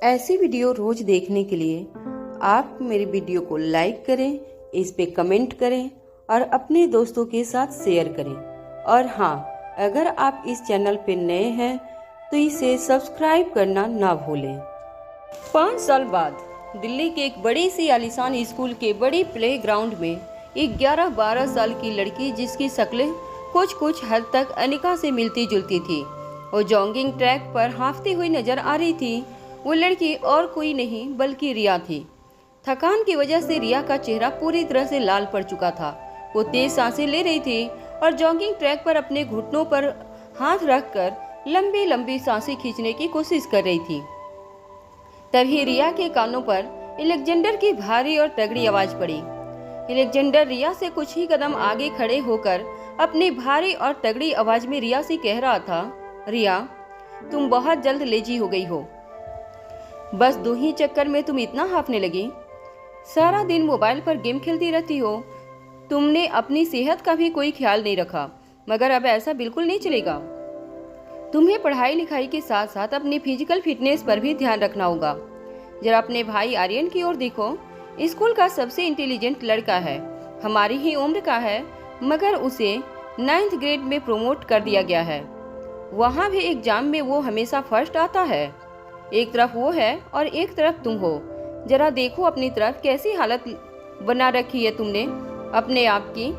ऐसी वीडियो रोज देखने के लिए आप मेरे वीडियो को लाइक करें, इस पे कमेंट करें और अपने दोस्तों के साथ शेयर करें। और हाँ, अगर आप इस चैनल पे नए हैं तो इसे सब्सक्राइब करना ना भूलें। 5 साल बाद दिल्ली के एक बड़ी सी आलीशान स्कूल के बड़े प्लेग्राउंड में एक 11-12 साल की लड़की, जिसकी शक्ल कुछ हद तक अनिका से मिलती जुलती थी, वो जॉगिंग ट्रैक पर हाँफती हुई नजर आ रही थी। वो लड़की और कोई नहीं बल्कि रिया थी। थकान की वजह से रिया का चेहरा पूरी तरह से लाल पड़ चुका था। वो तेज सांसें ले रही थी और जॉगिंग ट्रैक पर अपने घुटनों पर हाथ रखकर लंबी लंबी सांसें खींचने की कोशिश कर रही थी। तभी रिया के कानों पर अलेक्जेंडर की भारी और तगड़ी आवाज पड़ी। अलेक्जेंडर रिया से कुछ ही कदम आगे खड़े होकर अपनी भारी और तगड़ी आवाज में रिया से कह रहा था, रिया, तुम बहुत जल्द लेजी हो गई हो। बस 2 ही चक्कर में तुम इतना हाफने लगी। सारा दिन मोबाइल पर गेम खेलती रहती हो। तुमने अपनी सेहत का भी कोई ख्याल नहीं रखा, मगर अब ऐसा बिल्कुल नहीं चलेगा। तुम्हें पढ़ाई लिखाई के साथ साथ अपनी फिजिकल फिटनेस पर भी ध्यान रखना होगा। जरा अपने भाई आर्यन की ओर देखो। स्कूल का सबसे इंटेलिजेंट लड़का है, हमारी ही उम्र का है, मगर उसे 9th ग्रेड में प्रमोट कर दिया गया है। वहाँ भी एग्जाम में वो हमेशा फर्स्ट आता है। एक तरफ वो है और एक तरफ तुम हो। जरा देखो अपनी तरफ, कैसी हालत बना रखी है तुमने अपने आप की।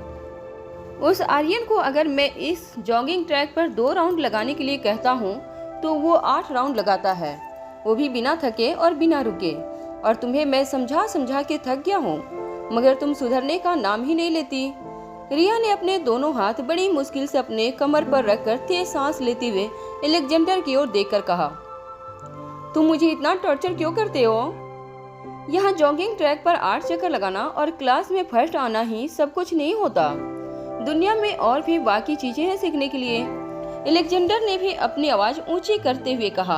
उस आर्यन को अगर मैं इस जॉगिंग ट्रैक पर 2 राउंड लगाने के लिए कहता हूँ तो वो 8 राउंड लगाता है, वो भी बिना थके और बिना रुके। और तुम्हें मैं समझा के थक गया हूँ, मगर तुम सुधरने का नाम ही नहीं लेती। रिया ने अपने दोनों हाथ बड़ी मुश्किल से अपने कमर पर रखकर तेज सांस लेते हुए अलेक्जेंडर की ओर देखकर कहा, तुम मुझे इतना टॉर्चर क्यों करते हो? यहाँ जॉगिंग ट्रैक पर 8 चक्कर लगाना और क्लास में फर्स्ट आना ही सब कुछ नहीं होता। दुनिया में और भी बाकी चीजें हैं सीखने के लिए। अलेक्जेंडर ने भी अपनी आवाज ऊंची करते हुए कहा,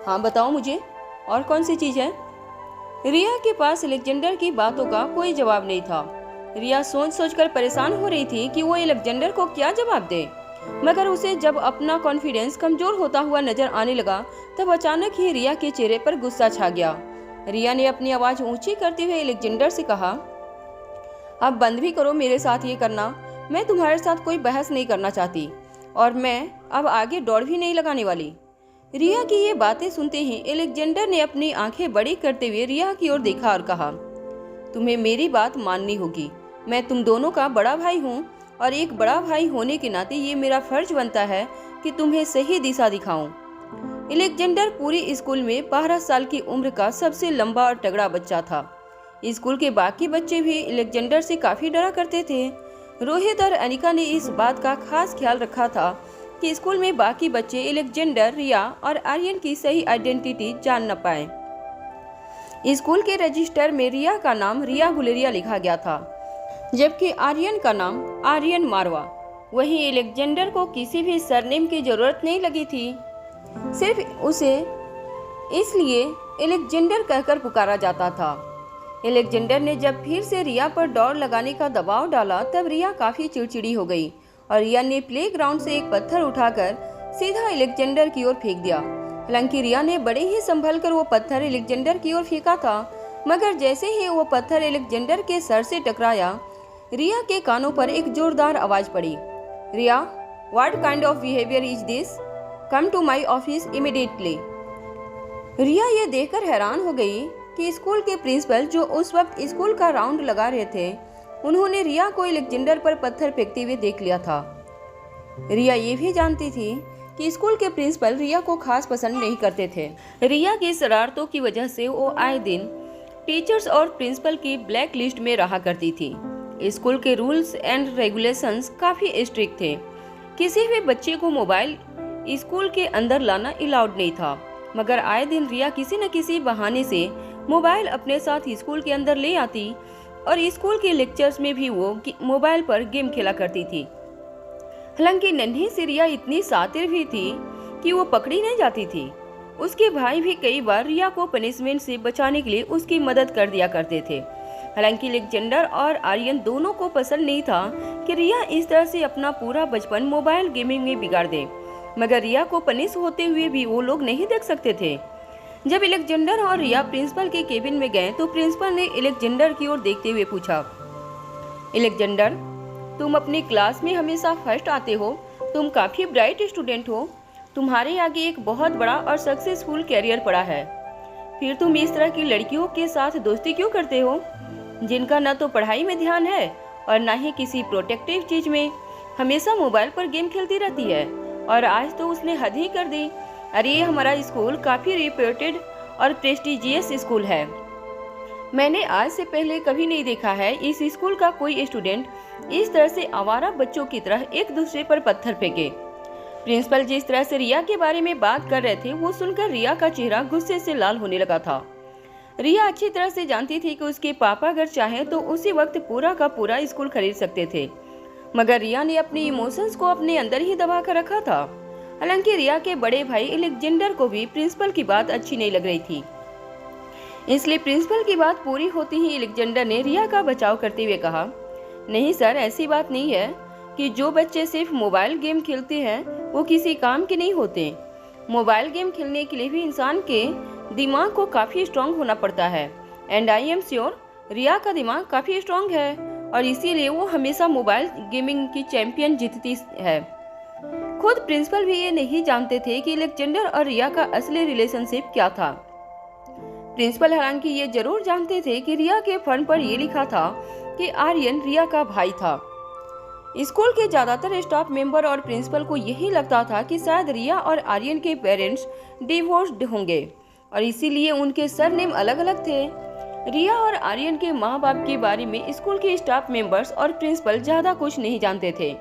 हाँ बताओ मुझे, और कौन सी चीज है? रिया के पास अलेक्जेंडर की बातों का कोई जवाब नहीं था। रिया सोच कर परेशान हो रही थी कि वो अलेक्जेंडर को क्या जवाब दे। मगर उसे जब अपना कॉन्फिडेंस कमजोर होता हुआ नजर आने लगा, तब अचानक ही रिया के चेहरे पर गुस्सा छा गया। रिया ने अपनी आवाज ऊंची करते हुए अलेक्जेंडर से कहा, अब बंद भी करो मेरे साथ ये करना। मैं तुम्हारे साथ कोई बहस नहीं करना चाहती और मैं अब आगे दौड़ भी नहीं लगाने वाली। रिया की ये बातें सुनते ही अलेक्जेंडर ने अपनी आंखें बड़ी करते हुए रिया की ओर देखा और कहा, तुम्हें मेरी बात माननी होगी। मैं तुम दोनों का बड़ा भाई हूँ और एक बड़ा भाई होने के नाते ये मेरा फर्ज बनता है कि तुम्हें सही दिशा दिखाऊं। अलेक्जेंडर पूरी स्कूल में 12 साल की उम्र का सबसे लंबा और तगड़ा बच्चा था। स्कूल के बाकी बच्चे भी अलेक्जेंडर से काफी डरा करते थे। रोहित और अनिका ने इस बात का खास ख्याल रखा था कि स्कूल में बाकी बच्चे अलेक्जेंडर, रिया और आर्यन की सही आइडेंटिटी जान न पाए। स्कूल के रजिस्टर में रिया का नाम रिया गुलेरिया लिखा गया था, जबकि आर्यन का नाम आर्यन मारवा। वहीं अलेक्जेंडर को किसी भी सरनेम की जरूरत नहीं लगी थी, सिर्फ उसे इसलिए अलेक्जेंडर कहकर पुकारा जाता था। अलेक्जेंडर ने जब फिर से रिया पर दौड़ लगाने का दबाव डाला, तब रिया काफी चिड़चिड़ी हो गई और रिया ने प्लेग्राउंड से एक पत्थर उठाकर सीधा अलेक्जेंडर की ओर फेंक दिया। हालांकि रिया ने बड़े ही संभल कर वो पत्थर अलेक्जेंडर की ओर फेंका था, मगर जैसे ही वो पत्थर अलेक्जेंडर के सर से टकराया, रिया के कानों पर एक जोरदार आवाज पड़ी, Riya, what kind of behaviour is this? Come to my office immediately. Riya ये देखकर हैरान हो गई कि स्कूल के प्रिंसिपल, जो उस वक्त स्कूल का राउंड लगा रहे थे, उन्होंने रिया को अलेक्जेंडर पर पत्थर फेंकते हुए देख लिया था। रिया ये भी जानती थी कि स्कूल के प्रिंसिपल रिया को खास पसंद नहीं करते थे। रिया की शरारतों की वजह से वो आए दिन टीचर्स और प्रिंसिपल की ब्लैक लिस्ट में रहा करती थी। स्कूल के रूल्स एंड रेगुलेशंस काफी स्ट्रिक्ट थे। किसी भी बच्चे को मोबाइल स्कूल के अंदर लाना अलाउड नहीं था, मगर आए दिन रिया किसी न किसी बहाने से मोबाइल अपने साथ स्कूल के अंदर ले आती और स्कूल के लेक्चर्स में भी वो मोबाइल पर गेम खेला करती थी। हालांकि नन्ही सी रिया इतनी शातिर भी थी कि वो पकड़ी नहीं जाती थी। उसके भाई भी कई बार रिया को पनिशमेंट से बचाने के लिए उसकी मदद कर दिया करते थे। हालांकि अलेक्जेंडर और आर्यन दोनों को पसंद नहीं था कि रिया इस तरह से अपना पूरा बचपन मोबाइल गेमिंग में बिगाड़ दे, मगर रिया को पनिश होते हुए भी वो लोग नहीं देख सकते थे। जब एलेक्जेंडर और रिया प्रिंसिपल के केबिन में गए तो प्रिंसिपल ने एलेक्जेंडर की ओर देखते हुए पूछा, एलेक्जेंडर, तुम अपनी क्लास में हमेशा फर्स्ट आते हो, तुम काफ़ी ब्राइट स्टूडेंट हो, तुम्हारे आगे एक बहुत बड़ा और सक्सेसफुल कैरियर पड़ा है, फिर तुम इस तरह की लड़कियों के साथ दोस्ती क्यों करते हो जिनका न तो पढ़ाई में ध्यान है और न ही किसी प्रोटेक्टिव चीज में, हमेशा मोबाइल पर गेम खेलती रहती है। और आज तो उसने हद ही कर दी। अरे ये हमारा स्कूल काफ़ी रिप्यूटेड और प्रेस्टिजियस स्कूल है। मैंने आज से पहले कभी नहीं देखा है इस स्कूल का कोई स्टूडेंट इस तरह से आवारा बच्चों की तरह एक दूसरे पर पत्थर फेंके। प्रिंसिपल जिस तरह से रिया के बारे में बात कर रहे थे वो सुनकर रिया का चेहरा गुस्से से लाल होने लगा था। रिया अच्छी तरह से जानती थी कि उसके पापा अगर चाहें तो उसी वक्त पूरा का पूरा स्कूल खरीद सकते थे, मगर रिया ने अपने इमोशंस को अपने अंदर ही दबा कर रखा था। हालांकि रिया के बड़े भाई एलेक्जेंडर को भी प्रिंसिपल की बात अच्छी नहीं लग रही थी, इसलिए प्रिंसिपल की बात पूरी होती ही एलेक्जेंडर ने रिया का बचाव करते हुए कहा, नहीं सर, ऐसी बात नहीं है कि जो बच्चे सिर्फ मोबाइल गेम खेलते हैं वो किसी काम के नहीं होते। मोबाइल गेम खेलने के लिए भी इंसान के दिमाग को काफ़ी स्ट्रांग होना पड़ता है, एंड आई एम श्योर रिया का दिमाग काफ़ी स्ट्रांग है और इसीलिए वो हमेशा मोबाइल गेमिंग की चैंपियन जीतती है। खुद प्रिंसिपल भी ये नहीं जानते थे कि एलेक्जेंडर और रिया का असली रिलेशनशिप क्या था। प्रिंसिपल हालांकि ये जरूर जानते थे कि रिया के फॉर्म पर ये लिखा था कि आर्यन रिया का भाई था। स्कूल के ज्यादातर स्टाफ मेंबर और प्रिंसिपल को यही लगता था कि शायद रिया और आर्यन के पेरेंट्स डिवोर्स्ड होंगे और इसीलिए उनके सरनेम अलग अलग थे। रिया और आर्यन के माँ बाप के बारे में स्कूल के स्टाफ मेंबर्स और प्रिंसिपल ज्यादा कुछ नहीं जानते थे।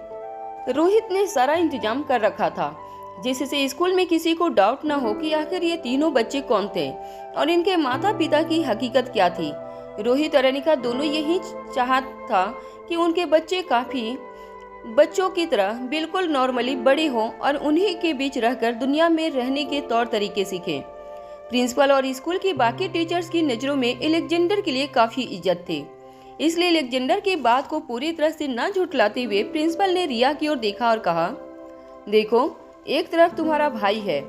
रोहित ने सारा इंतजाम कर रखा था जिससे स्कूल में किसी को डाउट न हो कि आखिर ये तीनों बच्चे कौन थे और इनके माता पिता की हकीकत क्या थी। रोहित और अनिका दोनों यही चाहत था कि उनके बच्चे काफी बच्चों की तरह बिल्कुल नॉर्मली बड़े हों और उन्हीं के बीच रहकर दुनिया में रहने के तौर तरीके सीखें। प्रिंसिपल और स्कूल की बाकी टीचर्स की नज़रों में एलेक्जेंडर के लिए काफ़ी इज्जत थी, इसलिए एलेक्जेंडर की बात को पूरी तरह से न झुठलाते हुए प्रिंसिपल ने रिया की ओर देखा और कहा, देखो, एक तरफ तुम्हारा भाई है,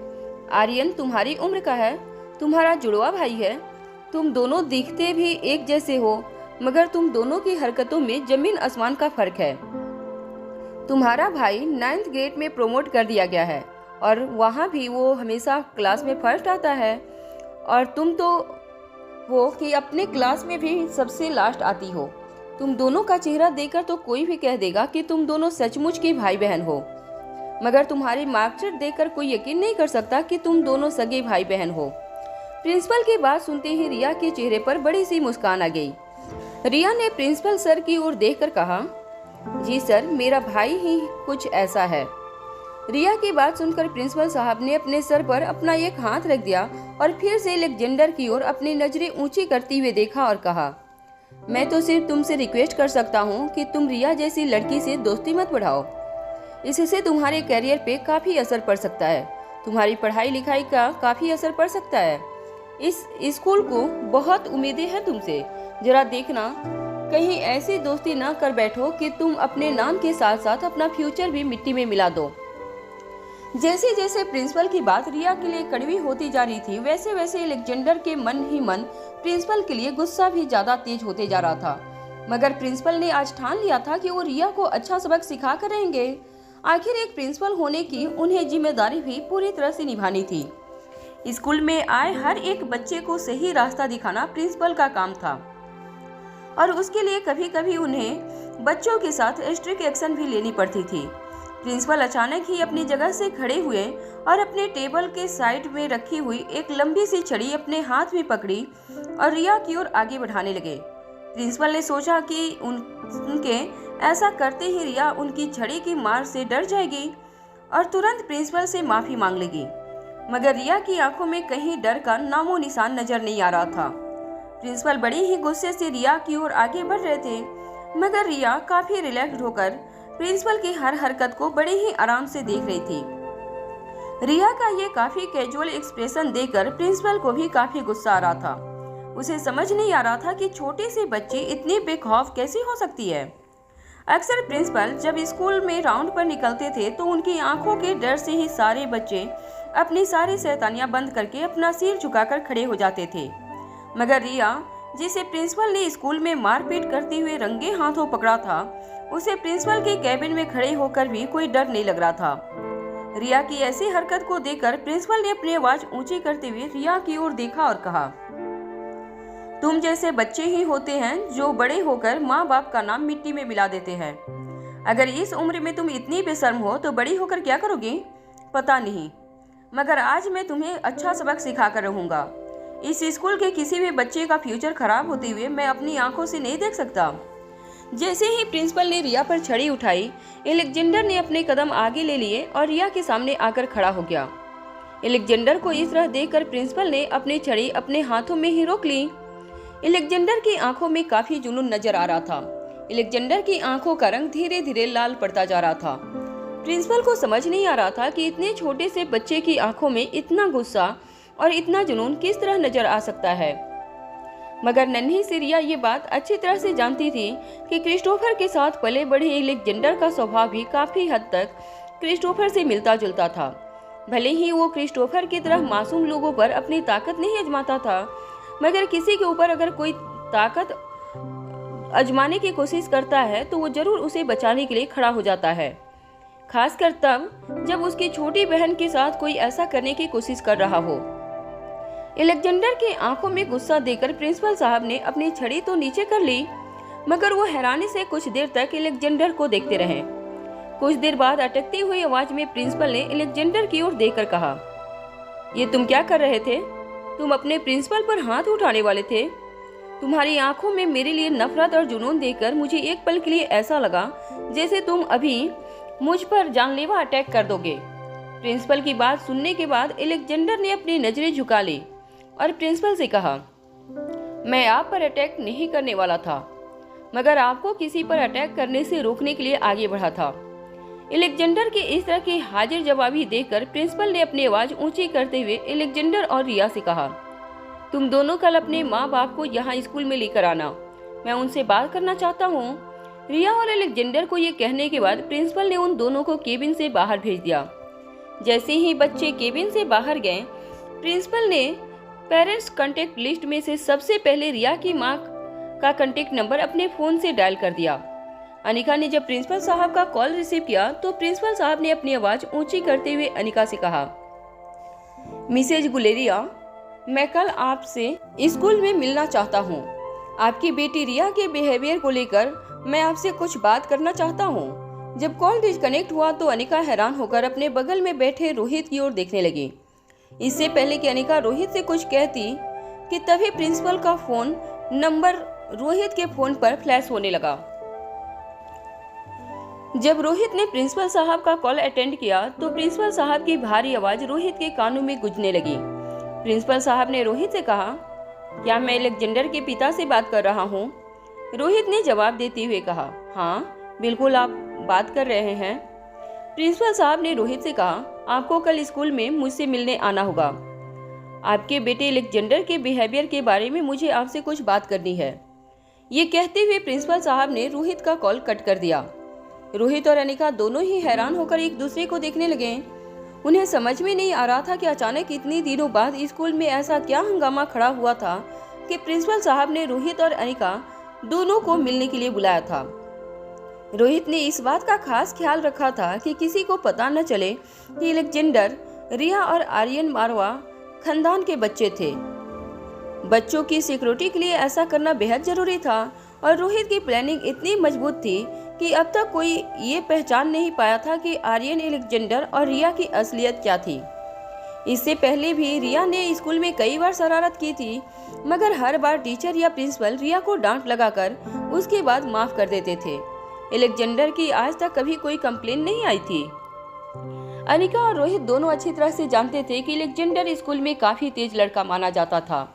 आर्यन तुम्हारी उम्र का है, तुम्हारा जुड़वा भाई है, तुम दोनों दिखते भी एक जैसे हो, मगर तुम दोनों की हरकतों में जमीन आसमान का फर्क है। तुम्हारा भाई 9th ग्रेड में प्रमोट कर दिया गया है और वहाँ भी वो हमेशा क्लास में फर्स्ट आता है, और तुम तो वो कि अपने क्लास में भी सबसे लास्ट आती हो। तुम दोनों का चेहरा देखकर तो कोई भी कह देगा कि तुम दोनों सचमुच के भाई बहन हो, मगर तुम्हारी मार्कशीट देखकर कोई यकीन नहीं कर सकता कि तुम दोनों सगे भाई बहन हो। प्रिंसिपल की बात सुनते ही रिया के चेहरे पर बड़ी सी मुस्कान आ गई। रिया ने प्रिंसिपल सर की ओर देखकर कहा, जी सर, मेरा भाई ही कुछ ऐसा है। रिया की बात सुनकर प्रिंसिपल साहब ने अपने सर पर अपना एक हाथ रख दिया और फिर से एलेक्जेंडर की ओर अपनी नजरें ऊंची करते हुए देखा और कहा, मैं तो सिर्फ तुमसे रिक्वेस्ट कर सकता हूँ कि तुम रिया जैसी लड़की से दोस्ती मत बढ़ाओ। इससे तुम्हारे करियर पे काफी असर पड़ सकता है, तुम्हारी पढ़ाई लिखाई का काफी असर पड़ सकता है। इस स्कूल को बहुत उम्मीदें हैं तुमसे, जरा देखना कहीं ऐसी दोस्ती ना कर बैठो कि तुम अपने नाम के साथ साथ अपना फ्यूचर भी मिट्टी में मिला दो। जैसे जैसे प्रिंसिपल की बात रिया के लिए कड़वी होती जा रही थी, वैसे वैसे एलेक्जेंडर के मन ही मन प्रिंसिपल के लिए गुस्सा भी ज्यादा तेज होते जा रहा था। मगर प्रिंसिपल ने आज ठान लिया था कि वो रिया को अच्छा सबक सिखा कर रहेंगे। आखिर एक प्रिंसिपल होने की उन्हें जिम्मेदारी भी पूरी तरह से निभानी थी। स्कूल में आए हर एक बच्चे को सही रास्ता दिखाना प्रिंसिपल का काम था, और उसके लिए कभी कभी उन्हें बच्चों के साथ स्ट्रिक्ट एक्शन भी लेनी पड़ती थी। प्रिंसिपल अचानक ही अपनी जगह से खड़े हुए और अपने टेबल के साइड में रखी हुई एक लंबी सी छड़ी अपने हाथ में पकड़ी और रिया की ओर आगे बढ़ाने लगे। प्रिंसिपल ने सोचा कि उनके ऐसा करते ही रिया उनकी छड़ी की मार से डर जाएगी और तुरंत प्रिंसिपल से माफी मांग लेगी, मगर रिया की आंखों में कहीं डर का नामो निशान नजर नहीं आ रहा था। प्रिंसिपल बड़ी ही गुस्से से रिया की ओर आगे बढ़ रहे थे, मगर रिया काफी रिलैक्स्ड होकर प्रिंसिपल की हर हरकत को बड़े ही आराम से देख रही थी। रिया का ये काफी कैजुअल एक्सप्रेशन देखकर प्रिंसिपल को भी काफी गुस्सा आ रहा था। उसे समझ नहीं आ रहा था कि छोटे से बच्चे इतनी बेखौफ कैसे हो सकती है। अक्सर प्रिंसिपल जब स्कूल में राउंड पर निकलते थे तो उनकी आंखों के डर से ही सारे बच्चे अपनी सारी शैतानियां बंद करके अपना सिर झुकाकर खड़े हो जाते थे। मगर रिया, जिसे प्रिंसिपल ने स्कूल में मारपीट करते हुए रंगे हाथों पकड़ा था, उसे प्रिंसिपल के कैबिन में खड़े होकर भी कोई डर नहीं लग रहा था। रिया की ऐसी हरकत को देखकर प्रिंसिपल ने अपनी आवाज ऊंची करते हुए रिया की ओर देखा और कहा, तुम जैसे बच्चे ही होते हैं जो बड़े होकर माँ बाप का नाम मिट्टी में मिला देते हैं। अगर इस उम्र में तुम इतनी बेशर्म हो तो बड़ी होकर क्या करोगी पता नहीं, मगर आज मैं तुम्हें अच्छा सबक सिखा कर रहूंगा। इस स्कूल के किसी भी बच्चे का फ्यूचर खराब होते हुए मैं अपनी आंखों से नहीं देख सकता। जैसे ही प्रिंसिपल ने रिया पर छड़ी उठाई, एलेक्जेंडर ने अपने कदम आगे ले लिए और रिया के सामने आकर खड़ा हो गया। एलेक्जेंडर को इस तरह देखकर प्रिंसिपल ने अपनी छड़ी अपने हाथों में ही रोक ली। एलेक्जेंडर की आंखों में काफी जुनून नजर आ रहा था। एलेक्जेंडर की आंखों का रंग धीरे धीरे लाल पड़ता जा रहा था। प्रिंसिपल को समझ नहीं आ रहा था कि इतने छोटे से बच्चे की आंखों में इतना गुस्सा और इतना जुनून किस तरह नजर आ सकता है। मगर नन्ही सी रिया ये बात अच्छी तरह से जानती थी कि क्रिस्टोफर के साथ पले बढ़े एलेक्जेंडर का स्वभाव भी काफी हद तक क्रिस्टोफर से मिलता जुलता था। भले ही वो क्रिस्टोफर की तरह मासूम लोगों पर अपनी ताकत नहीं आजमाता था, मगर किसी के ऊपर अगर कोई ताकत आजमाने की कोशिश करता है तो वो जरूर उसे बचाने के लिए खड़ा हो जाता है, खासकर तब जब उसकी छोटी बहन के साथ कोई ऐसा करने की कोशिश कर रहा हो। एलेक्जेंडर की आंखों में गुस्सा देकर प्रिंसिपल साहब ने अपनी छड़ी तो नीचे कर ली, मगर वो हैरानी से कुछ देर तक एलेक्जेंडर को देखते रहे। कुछ देर बाद अटकती हुई आवाज में प्रिंसिपल ने एलेक्जेंडर की ओर देखकर कहा, ये तुम क्या कर रहे थे? तुम अपने प्रिंसिपल पर हाथ उठाने वाले थे। तुम्हारी आंखों में मेरे लिए नफरत और जुनून देखकर मुझे एक पल के लिए ऐसा लगा जैसे तुम अभी मुझ पर जानलेवा अटैक कर दोगे। प्रिंसिपल की बात सुनने के बाद एलेक्जेंडर ने अपनी नजरें झुका ली और प्रिंसिपल से कहा, मैं आप पर अटैक नहीं करने वाला था, मगर आपको किसी पर अटैक करने से रोकने के लिए आगे बढ़ा था। एलेक्जेंडर के इस तरह की हाजिर जवाबी देखकर प्रिंसिपल ने अपनी आवाज ऊंची करते हुए एलेक्जेंडर और रिया से कहा, तुम दोनों कल अपने माँ बाप को यहाँ स्कूल में लेकर आना, मैं उनसे बात करना चाहता हूँ। रिया और एलेक्जेंडर को ये कहने के बाद प्रिंसिपल ने उन दोनों को केबिन से बाहर भेज दिया। जैसे ही बच्चे केबिन से बाहर गए, प्रिंसिपल ने पेरेंट्स कांटेक्ट लिस्ट में से सबसे पहले रिया की मां का कांटेक्ट नंबर अपने फोन से डायल कर दिया। अनिका ने जब प्रिंसिपल साहब का कॉल रिसीव किया तो प्रिंसिपल साहब ने अपनी आवाज ऊंची करते हुए अनिका से कहा, मिसेज गुलेरिया, मैं कल आपसे स्कूल में मिलना चाहता हूँ। आपकी बेटी रिया के बिहेवियर को लेकर मैं आपसे कुछ बात करना चाहता हूँ। जब कॉल डिस्कनेक्ट हुआ तो अनिका हैरान होकर अपने बगल में बैठे रोहित की ओर देखने लगी। इससे पहले कि अनिका रोहित से कुछ कहती कि तभी प्रिंसिपल का फोन नंबर रोहित के फोन पर फ्लैश होने लगा। जब रोहित ने प्रिंसिपल साहब का कॉल अटेंड किया तो प्रिंसिपल साहब की भारी आवाज रोहित के कानों में गूंजने लगी। प्रिंसिपल साहब ने रोहित से कहा, क्या मैं एलेक्जेंडर के पिता से बात कर रहा हूँ? रोहित ने जवाब देते हुए कहा, हाँ बिल्कुल, आप बात कर रहे हैं। प्रिंसिपल साहब ने रोहित से कहा, आपको कल स्कूल में मुझसे मिलने आना होगा। आपके बेटे एलेक्जेंडर के बिहेवियर के बारे में मुझे आपसे कुछ बात करनी है। ये कहते हुए प्रिंसिपल साहब ने रोहित का कॉल कट कर दिया। रोहित और अनिका दोनों ही हैरान होकर एक दूसरे को देखने लगे। उन्हें समझ में नहीं आ रहा था कि अचानक इतने दिनों बाद स्कूल में ऐसा क्या हंगामा खड़ा हुआ था कि प्रिंसिपल साहब ने रोहित और अनिका दोनों को मिलने के लिए बुलाया था। रोहित ने इस बात का खास ख्याल रखा था कि किसी को पता न चले कि एलेक्जेंडर रिया और आर्यन मारवा खानदान के बच्चे थे। बच्चों की सिक्योरिटी के लिए ऐसा करना बेहद जरूरी था और रोहित की प्लानिंग इतनी मजबूत थी कि अब तक कोई ये पहचान नहीं पाया था कि आर्यन, एलेक्जेंडर और रिया की असलियत क्या थी। इससे पहले भी रिया ने स्कूल में कई बार शरारत की थी, मगर हर बार टीचर या प्रिंसिपल रिया को डांट लगाकर उसके बाद माफ कर देते थे। एलेक्जेंडर की आज तक कभी कोई कंप्लेन नहीं आई थी। अनिका और रोहित दोनों अच्छी तरह से जानते थे कि एलेक्जेंडर स्कूल में काफी तेज लड़का माना जाता था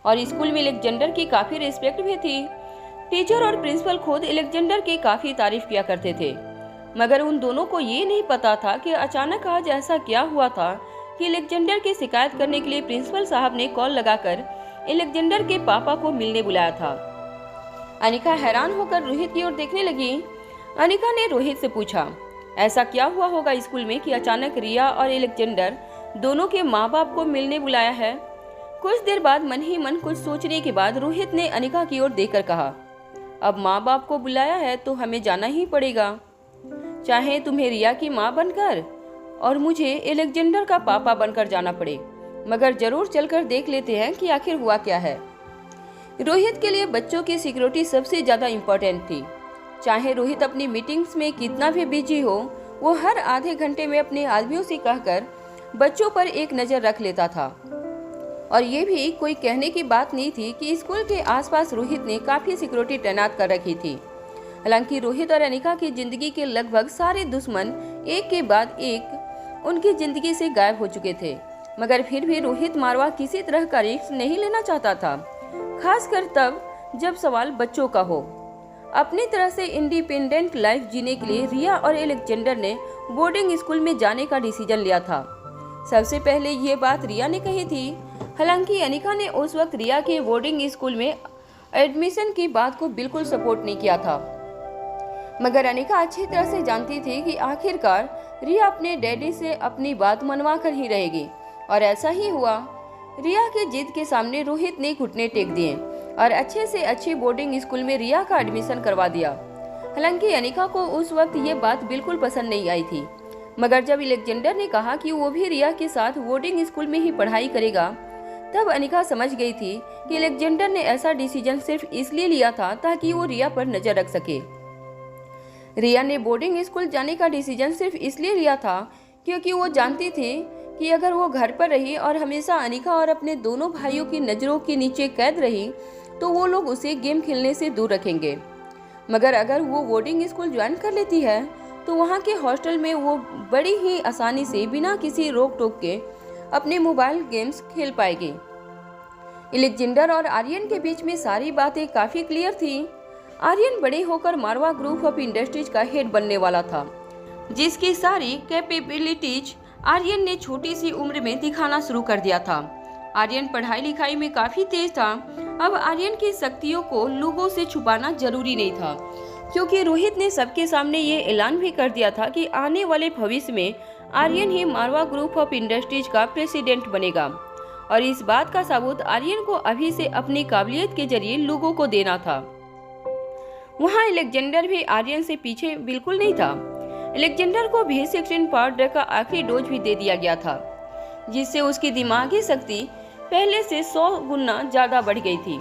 और स्कूल में एलेक्जेंडर की काफी रिस्पेक्ट भी थी। टीचर और प्रिंसिपल खुद एलेक्जेंडर की काफी तारीफ किया करते थे, मगर उन दोनों को ये नहीं पता था कि अचानक आज ऐसा क्या हुआ था कि एलेक्जेंडर की शिकायत करने के लिए प्रिंसिपल साहब ने कॉल लगाकर एलेक्जेंडर के पापा को मिलने बुलाया था। अनिका हैरान होकर रोहित की ओर देखने लगी। अनिका ने रोहित से पूछा, ऐसा क्या हुआ होगा स्कूल में कि अचानक रिया और एलेक्जेंडर दोनों के माँ बाप को मिलने बुलाया है। कुछ देर बाद मन ही मन कुछ सोचने के बाद रोहित ने अनिका की ओर देखकर कहा, अब माँ बाप को बुलाया है तो हमें जाना ही पड़ेगा, चाहे तुम्हें रिया की माँ बनकर और मुझे एलेक्जेंडर का पापा बनकर जाना पड़े, मगर जरूर चलकर देख लेते हैं कि आखिर हुआ क्या है। रोहित के लिए बच्चों की सिक्योरिटी सबसे ज्यादा इम्पोर्टेंट थी। चाहे रोहित अपनी मीटिंग्स में कितना भी बिजी हो, वो हर आधे घंटे में अपने आदमियों से कहकर बच्चों पर एक नजर रख लेता था। और ये भी कोई कहने की बात नहीं थी कि स्कूल के आसपास रोहित ने काफी सिक्योरिटी तैनात कर रखी थी। हालांकि रोहित और अनिका की जिंदगी के लगभग सारे दुश्मन एक के बाद एक उनकी जिंदगी से गायब हो चुके थे, मगर फिर भी रोहित मारवा किसी तरह का रिस्क नहीं लेना चाहता था, खासकर तब जब सवाल बच्चों का हो। अपनी तरह से इंडिपेंडेंट लाइफ जीने के लिए रिया और एलेक्जेंडर ने बोर्डिंग स्कूल में जाने का डिसीजन लिया था। सबसे पहले ये बात रिया ने कही थी। हालांकि अनिका ने उस वक्त रिया के बोर्डिंग स्कूल में एडमिशन की बात को बिल्कुल सपोर्ट नहीं किया था, मगर अनिका अच्छी तरह से जानती थी कि आखिरकार रिया अपने डैडी से अपनी बात मनवा कर ही रहेगी, और ऐसा ही हुआ। रिया की जिद के सामने रोहित ने घुटने टेक दिए और अच्छे से अच्छी बोर्डिंग स्कूल में रिया का एडमिशन करवा दिया। हालांकि अनिका को उस वक्त ये बात बिल्कुल पसंद नहीं आई थी, मगर जब एलेक्जेंडर ने कहा कि वो भी रिया के साथ बोर्डिंग स्कूल में ही पढ़ाई करेगा, तब अनिका समझ गई थी कि एलेक्जेंडर ने ऐसा डिसीजन सिर्फ इसलिए लिया था ताकि वो रिया पर नजर रख सके। रिया ने बोर्डिंग स्कूल जाने का डिसीजन सिर्फ इसलिए लिया था क्योंकि वो जानती थी कि अगर वो घर पर रही और हमेशा अनिका और अपने दोनों भाइयों की नज़रों के नीचे कैद रही तो वो लोग उसे गेम खेलने से दूर रखेंगे। मगर अगर वो बोर्डिंग स्कूल ज्वाइन कर लेती है तो वहाँ के हॉस्टल में वो बड़ी ही आसानी से बिना किसी रोक टोक के अपने मोबाइल गेम्स खेल पाएगी। एलेक्जेंडर और आर्यन के बीच में सारी बातें काफ़ी क्लियर थी। आर्यन बड़े होकर मारवा ग्रुप ऑफ इंडस्ट्रीज का हेड बनने वाला था, जिसकी सारी कैपेबिलिटीज आर्यन ने छोटी सी उम्र में दिखाना शुरू कर दिया था। आर्यन पढ़ाई लिखाई में काफी तेज था। अब आर्यन की शक्तियों को लोगों से छुपाना जरूरी नहीं था, क्योंकि रोहित ने सबके सामने ये ऐलान भी कर दिया था कि आने वाले भविष्य में आर्यन ही मारवा ग्रुप ऑफ इंडस्ट्रीज का प्रेसिडेंट बनेगा, और इस बात का सबूत आर्यन को अभी से अपनी काबिलियत के जरिए लोगों को देना था। वहाँ एलेक्जेंडर भी आर्यन से पीछे बिल्कुल नहीं था। एलेक्जेंडर को V16 पाउडर का आखिरी डोज भी दे दिया गया था, जिससे उसकी दिमागी शक्ति पहले से 100 गुना ज्यादा बढ़ गई थी।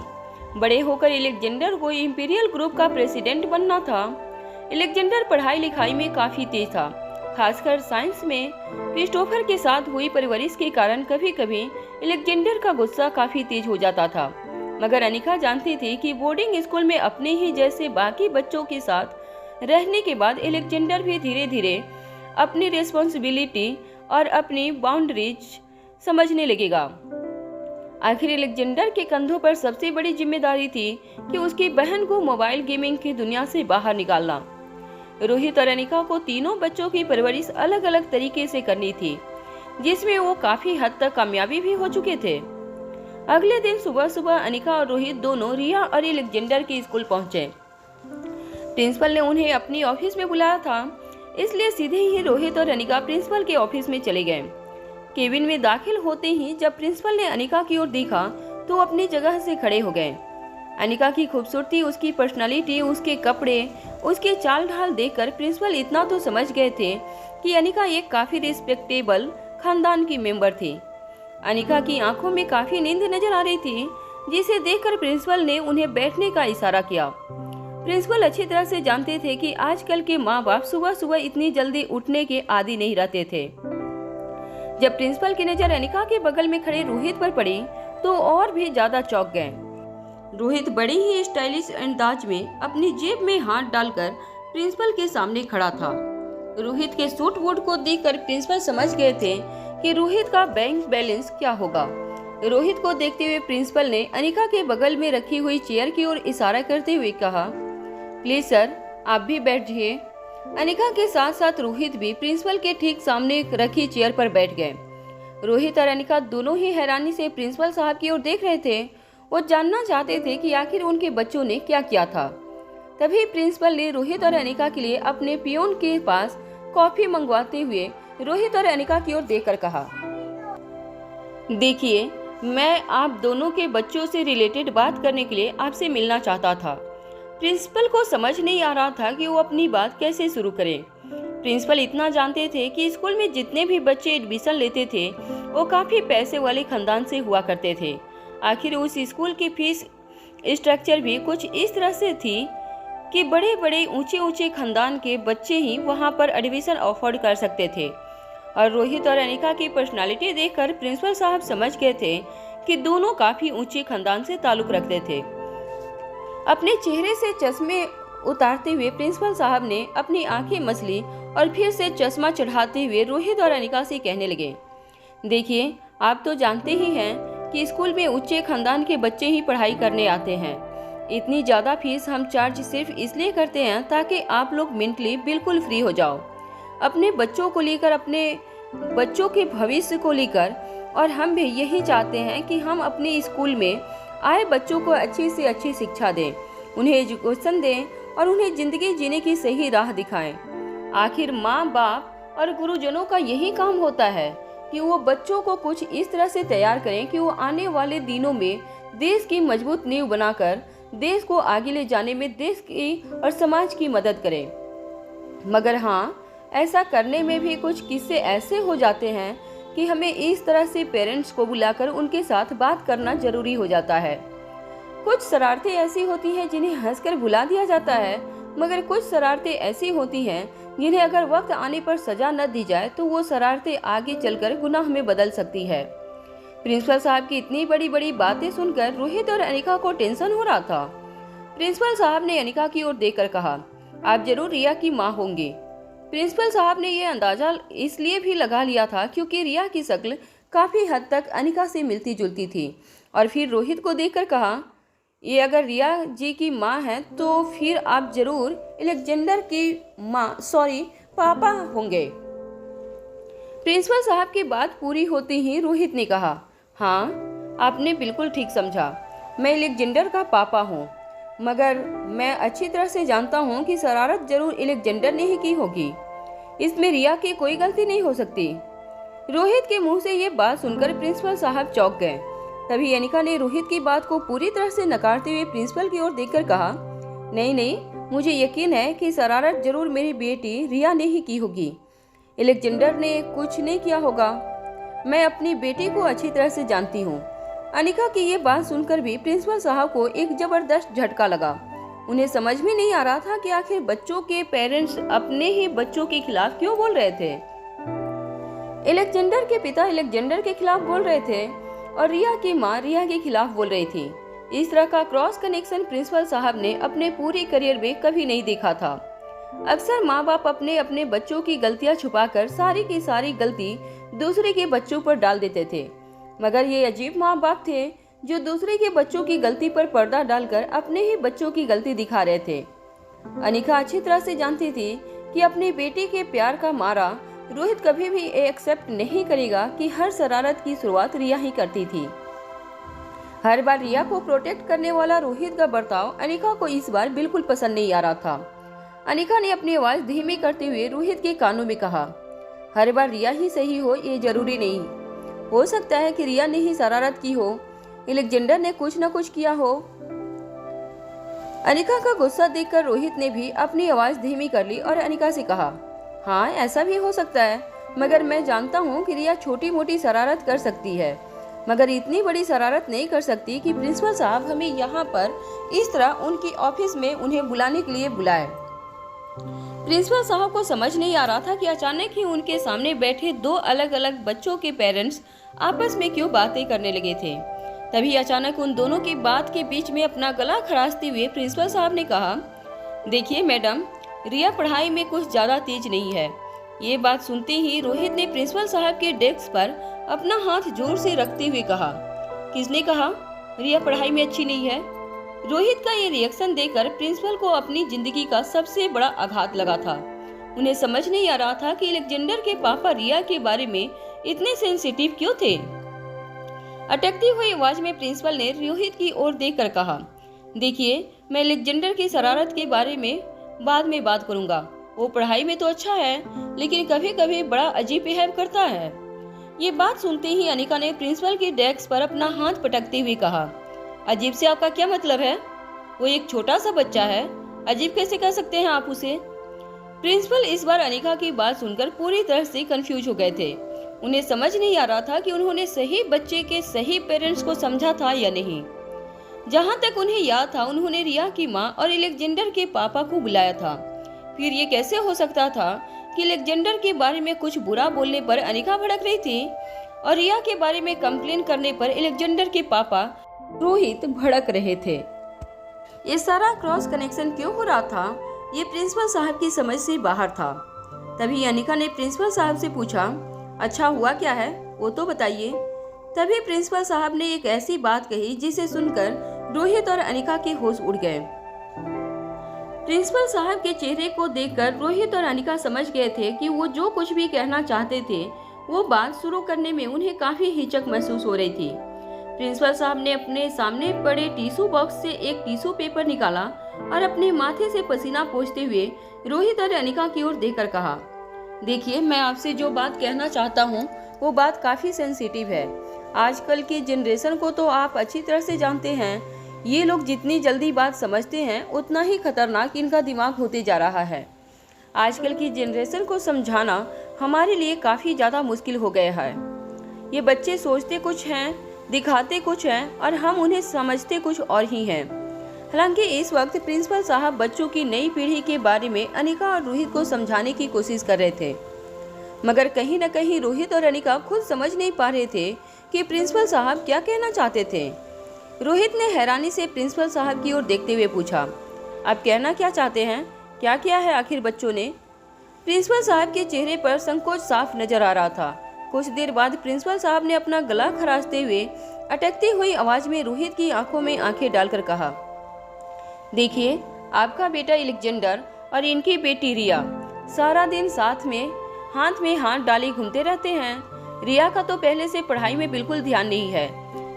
बड़े होकर एलेक्जेंडर को इंपीरियल ग्रुप का प्रेसिडेंट बनना था। एलेक्जेंडर पढ़ाई लिखाई में काफी तेज था, खासकर साइंस में। क्रिस्टोफर के साथ हुई परवरिश के कारण कभी कभी एलेक्जेंडर का गुस्सा काफी तेज हो जाता था, मगर अनिका जानती थी कि बोर्डिंग स्कूल में अपने ही जैसे बाकी बच्चों के साथ रहने के बाद एलेक्जेंडर भी धीरे धीरे अपनी रिस्पॉन्सिबिलिटी और अपनी बाउंड्रीज समझने लगेगा। आखिर एलेक्जेंडर के कंधों पर सबसे बड़ी जिम्मेदारी थी कि उसकी बहन को मोबाइल गेमिंग की दुनिया से बाहर निकालना। रोहित और अनिका को तीनों बच्चों की परवरिश अलग अलग तरीके से करनी थी, जिसमें वो काफी हद तक कामयाबी भी हो चुके थे। अगले दिन सुबह सुबह अनिका और रोहित दोनों रिया और एलेक्जेंडर के स्कूल पहुंचे। प्रिंसिपल ने उन्हें अपनी ऑफिस में बुलाया था, इसलिए सीधे ही रोहित और अनिका प्रिंसिपल के ऑफिस में चले गए। केबिन में दाखिल होते ही जब प्रिंसिपल ने अनिका की ओर देखा तो अपनी जगह से खड़े हो गए। अनिका की खूबसूरती, उसकी पर्सनालिटी, उसके कपड़े, उसके चाल ढाल देखकर प्रिंसिपल इतना तो समझ गए थे कि अनिका एक काफी रिस्पेक्टेबल खानदान की मेंबर थी। अनिका की आंखों में काफी नींद नजर आ रही थी, जिसे देखकर प्रिंसिपल ने उन्हें बैठने का इशारा किया। प्रिंसिपल अच्छी तरह से जानते थे कि आजकल के माँ बाप सुबह सुबह इतनी जल्दी उठने के आदी नहीं रहते थे। जब प्रिंसिपल की नजर अनिका के बगल में खड़े रोहित पर पड़ी तो और भी ज्यादा चौंक गए। रोहित बड़ी ही स्टाइलिश अंदाज में अपनी जेब में हाथ डालकर प्रिंसिपल के सामने खड़ा था। रोहित के सूट बूट को देखकर प्रिंसिपल समझ गए थे कि रोहित का बैंक बैलेंस क्या होगा। रोहित को देखते हुए प्रिंसिपल ने अनिका के बगल में रखी हुई चेयर की ओर इशारा करते हुए कहा, प्लीज सर, आप भी बैठिए। अनिका के साथ साथ रोहित भी प्रिंसिपल के ठीक सामने रखी चेयर पर बैठ गए। रोहित और अनिका दोनों ही हैरानी से प्रिंसिपल साहब की ओर देख रहे थे। वो जानना चाहते थे कि आखिर उनके बच्चों ने क्या किया था। तभी प्रिंसिपल ने रोहित और अनिका के लिए अपने पियोन के पास कॉफी मंगवाते हुए रोहित और अनिका की ओर देखकर कहा, देखिए, मैं आप दोनों के बच्चों से रिलेटेड बात करने के लिए आपसे मिलना चाहता था। प्रिंसिपल को समझ नहीं आ रहा था कि वो अपनी बात कैसे शुरू करें। प्रिंसिपल इतना जानते थे कि स्कूल में जितने भी बच्चे एडमिशन लेते थे वो काफ़ी पैसे वाले खानदान से हुआ करते थे। आखिर उस स्कूल की फीस स्ट्रक्चर भी कुछ इस तरह से थी कि बड़े बड़े ऊंचे ऊंचे खानदान के बच्चे ही वहां पर एडमिशन अफोर्ड कर सकते थे। और रोहित और अनिका की पर्सनालिटी देखकर प्रिंसिपल साहब समझ गए थे कि दोनों काफ़ी ऊंचे खानदान से ताल्लुक रखते थे। अपने चेहरे से चश्मे उतारते हुए प्रिंसिपल साहब ने अपनी आंखें मसली और फिर से चश्मा चढ़ाते हुए रोहित और अनिका से कहने लगे, देखिए, आप तो जानते ही हैं कि स्कूल में उच्च खानदान के बच्चे ही पढ़ाई करने आते हैं। इतनी ज़्यादा फीस हम चार्ज सिर्फ इसलिए करते हैं ताकि आप लोग मेंटली बिल्कुल फ्री हो जाओ, अपने बच्चों को लेकर, अपने बच्चों के भविष्य को लेकर। और हम भी यही चाहते हैं कि हम अपने स्कूल में आए बच्चों को अच्छी से अच्छी शिक्षा दें, उन्हें एजुकेशन दें और उन्हें ज़िंदगी जीने की सही राह दिखाएं। आखिर माँ बाप और गुरुजनों का यही काम होता है कि वो बच्चों को कुछ इस तरह से तैयार करें कि वो आने वाले दिनों में देश की मजबूत नींव बनाकर देश को आगे ले जाने में देश की और समाज की मदद करें। मगर हाँ, ऐसा करने में भी कुछ किस्से ऐसे हो जाते हैं कि हमें इस तरह से पेरेंट्स को बुलाकर उनके साथ बात करना जरूरी हो जाता है। कुछ शरारतें ऐसी होती हैं जिन्हें हंसकर भुला दिया जाता है, मगर कुछ शरारतें ऐसी होती हैं जिन्हें अगर वक्त आने पर सजा न दी जाए तो वो शरारतें आगे चलकर गुनाह में बदल सकती है। प्रिंसिपल साहब की इतनी बड़ी बड़ी बातें सुनकर रोहित और अनिका को टेंशन हो रहा था। प्रिंसिपल साहब ने अनिका की ओर देखकर कहा, आप जरूर रिया की माँ होंगी। प्रिंसिपल साहब ने यह अंदाजा इसलिए भी लगा लिया था क्योंकि रिया की शक्ल काफी हद तक अनिका से मिलती जुलती थी। और फिर रोहित को देखकर कहा, ये अगर रिया जी की माँ है तो फिर आप जरूर अलेक्जेंडर की पापा होंगे। प्रिंसिपल साहब की बात पूरी होते ही रोहित ने कहा, हाँ, आपने बिल्कुल ठीक समझा, मैं अलेक्जेंडर का पापा हूँ, मगर मैं अच्छी तरह से जानता हूँ कि शरारत जरूर अलेक्जेंडर ने ही की होगी। इसमें रिया की कोई गलती नहीं हो सकती। रोहित के मुंह से ये बात सुनकर प्रिंसिपल साहब चौंक गए। तभी अनिका ने रोहित की बात को पूरी तरह से नकारते हुए प्रिंसिपल की ओर देखकर कहा, नहीं नहीं, मुझे यकीन है कि शरारत जरूर मेरी बेटी रिया ने ही की होगी। अलेक्जेंडर ने कुछ नहीं किया होगा। मैं अपनी बेटी को अच्छी तरह से जानती हूँ। अनिका की ये बात सुनकर भी प्रिंसिपल साहब को एक जबरदस्त झटका लगा। उन्हें समझ में नहीं आ रहा था कि आखिर बच्चों के पेरेंट्स अपने ही बच्चों के खिलाफ क्यों बोल रहे थे। अलेक्जेंडर के पिता अलेक्जेंडर के खिलाफ बोल रहे थे और रिया की माँ रिया के खिलाफ बोल रही थी। इस तरह का क्रॉस कनेक्शन प्रिंसिपल साहब ने अपने पूरे करियर में कभी नहीं देखा था। अक्सर माँ बाप अपने अपने बच्चों की गलतियाँ छुपाकर सारी की सारी गलती दूसरे के बच्चों पर डाल देते थे, मगर ये अजीब माँ बाप थे जो दूसरे के बच्चों की गलती पर पर्दा डालकर अपने ही बच्चों की गलती दिखा रहे थे। अनिका अच्छी तरह से जानती थी कि अपनी बेटी के प्यार का मारा रोहित कभी भी एक्सेप्ट नहीं करेगा कि हर शरारत की शुरुआत रिया ही करती थी। हर बार रिया को प्रोटेक्ट करने वाला रोहित का बर्ताव अनिका को इस बार बिल्कुल पसंद नहीं आ रहा था। अनिका ने अपनी आवाज धीमी करते हुए रोहित के कानों में कहा, हर बार रिया ही सही हो ये जरूरी नहीं। हो सकता है कि रिया ने ही शरारत की हो, अलेक्जेंडर ने कुछ न कुछ किया हो। अनिका का गुस्सा देखकर रोहित ने भी अपनी आवाज धीमी कर ली और अनिका से कहा, हाँ, ऐसा भी हो सकता है, मगर मैं जानता हूँ कि रिया छोटी मोटी शरारत कर सकती है, मगर इतनी बड़ी शरारत नहीं कर सकती कि प्रिंसिपल साहब हमें यहाँ पर इस तरह उनकी ऑफिस में उन्हें बुलाने के लिए बुलाए। प्रिंसिपल साहब को समझ नहीं आ रहा था कि अचानक ही उनके सामने बैठे दो अलग अलग बच्चों के पेरेंट्स आपस में क्यों बातें करने लगे थे। तभी अचानक उन दोनों की बात के बीच में अपना गला खराशते हुए प्रिंसिपल साहब ने कहा, देखिए मैडम, रिया पढ़ाई में कुछ ज्यादा तेज नहीं है। ये बात सुनते ही रोहित ने प्रिंसिपल साहब के डेस्क पर अपना हाथ जोर से रखते हुए कहा, किसने कहा रिया पढ़ाई में अच्छी नहीं है? रोहित का ये रिएक्शन देखकर प्रिंसिपल को अपनी जिंदगी का सबसे बड़ा आघात लगा था। उन्हें समझ नहीं आ रहा था कि अलेक्जेंडर के पापा रिया के बारे में इतने सेंसिटिव क्यों थे। अटकती हुई आवाज में प्रिंसिपल ने रोहित की ओर देखकर कहा, देखिए, मैं अलेक्जेंडर की शरारत के बारे में बाद में बात करूंगा। वो पढ़ाई में तो अच्छा है, लेकिन कभी कभी बड़ा अजीब बिहेव करता है। ये बात सुनते ही अनिका ने प्रिंसिपल की डेस्क पर अपना हाथ पटकते हुए कहा, अजीब से आपका क्या मतलब है? वो एक छोटा सा बच्चा है, अजीब कैसे कह सकते हैं आप उसे? प्रिंसिपल इस बार अनिका की बात सुनकर पूरी तरह से कंफ्यूज हो गए थे। उन्हें समझ नहीं आ रहा था कि उन्होंने सही बच्चे के सही पेरेंट्स को समझा था या नहीं। जहां तक उन्हें याद था, उन्होंने रिया की मां और अलेक्जेंडर के पापा को बुलाया था। फिर ये कैसे हो सकता था कि अलेक्जेंडर के बारे में कुछ बुरा बोलने पर अनिका भड़क रही थी और रिया के बारे में कंप्लेन करने पर अलेक्जेंडर के पापा रोहित भड़क रहे थे। ये सारा क्रॉस कनेक्शन क्यों हो रहा था, ये प्रिंसिपल साहब की समझ से बाहर था। तभी अनिका ने प्रिंसिपल साहब से पूछा, अच्छा हुआ क्या है वो तो बताइए। तभी प्रिंसिपल साहब ने एक ऐसी बात कही जिसे सुनकर रोहित और अनिका के होश उड़ गए। प्रिंसिपल साहब के चेहरे को देखकर रोहित और अनिका समझ गए थे कि वो जो कुछ भी कहना चाहते थे वो बात शुरू करने में उन्हें काफी हिचक महसूस हो रही थी। प्रिंसिपल साहब ने अपने सामने पड़े टिश्यू बॉक्स से एक टिश्यू पेपर निकाला और अपने माथे से पसीना पोंछते हुए रोहित और अनिका की ओर देखकर कहा, देखिए मैं आपसे जो बात कहना चाहता हूँ वो बात काफी सेंसिटिव है। आजकल की जनरेशन को तो आप अच्छी तरह से जानते हैं। ये लोग जितनी जल्दी बात समझते हैं उतना ही खतरनाक इनका दिमाग होते जा रहा है। आजकल की जनरेशन को समझाना हमारे लिए काफ़ी ज़्यादा मुश्किल हो गया है। ये बच्चे सोचते कुछ हैं, दिखाते कुछ हैं और हम उन्हें समझते कुछ और ही हैं। हालांकि इस वक्त प्रिंसिपल साहब बच्चों की नई पीढ़ी के बारे में अनिका और रोहित को समझाने की कोशिश कर रहे थे, मगर कहीं न कहीं रोहित और अनिका खुद समझ नहीं पा रहे थे कि प्रिंसिपल साहब क्या कहना चाहते थे। रोहित ने हैरानी से प्रिंसिपल साहब की ओर देखते हुए पूछा, आप कहना क्या चाहते हैं? क्या किया है आखिर बच्चों ने? प्रिंसिपल साहब के चेहरे पर संकोच साफ नजर आ रहा था। कुछ देर बाद प्रिंसिपल साहब ने अपना गला खराशते हुए अटकती हुई आवाज में रोहित की आंखों में आंखें डालकर कहा, देखिए आपका बेटा अलेक्जेंडर और इनकी बेटी रिया सारा दिन साथ में हाथ डाले घूमते रहते हैं। रिया का तो पहले से पढ़ाई में बिल्कुल ध्यान नहीं है।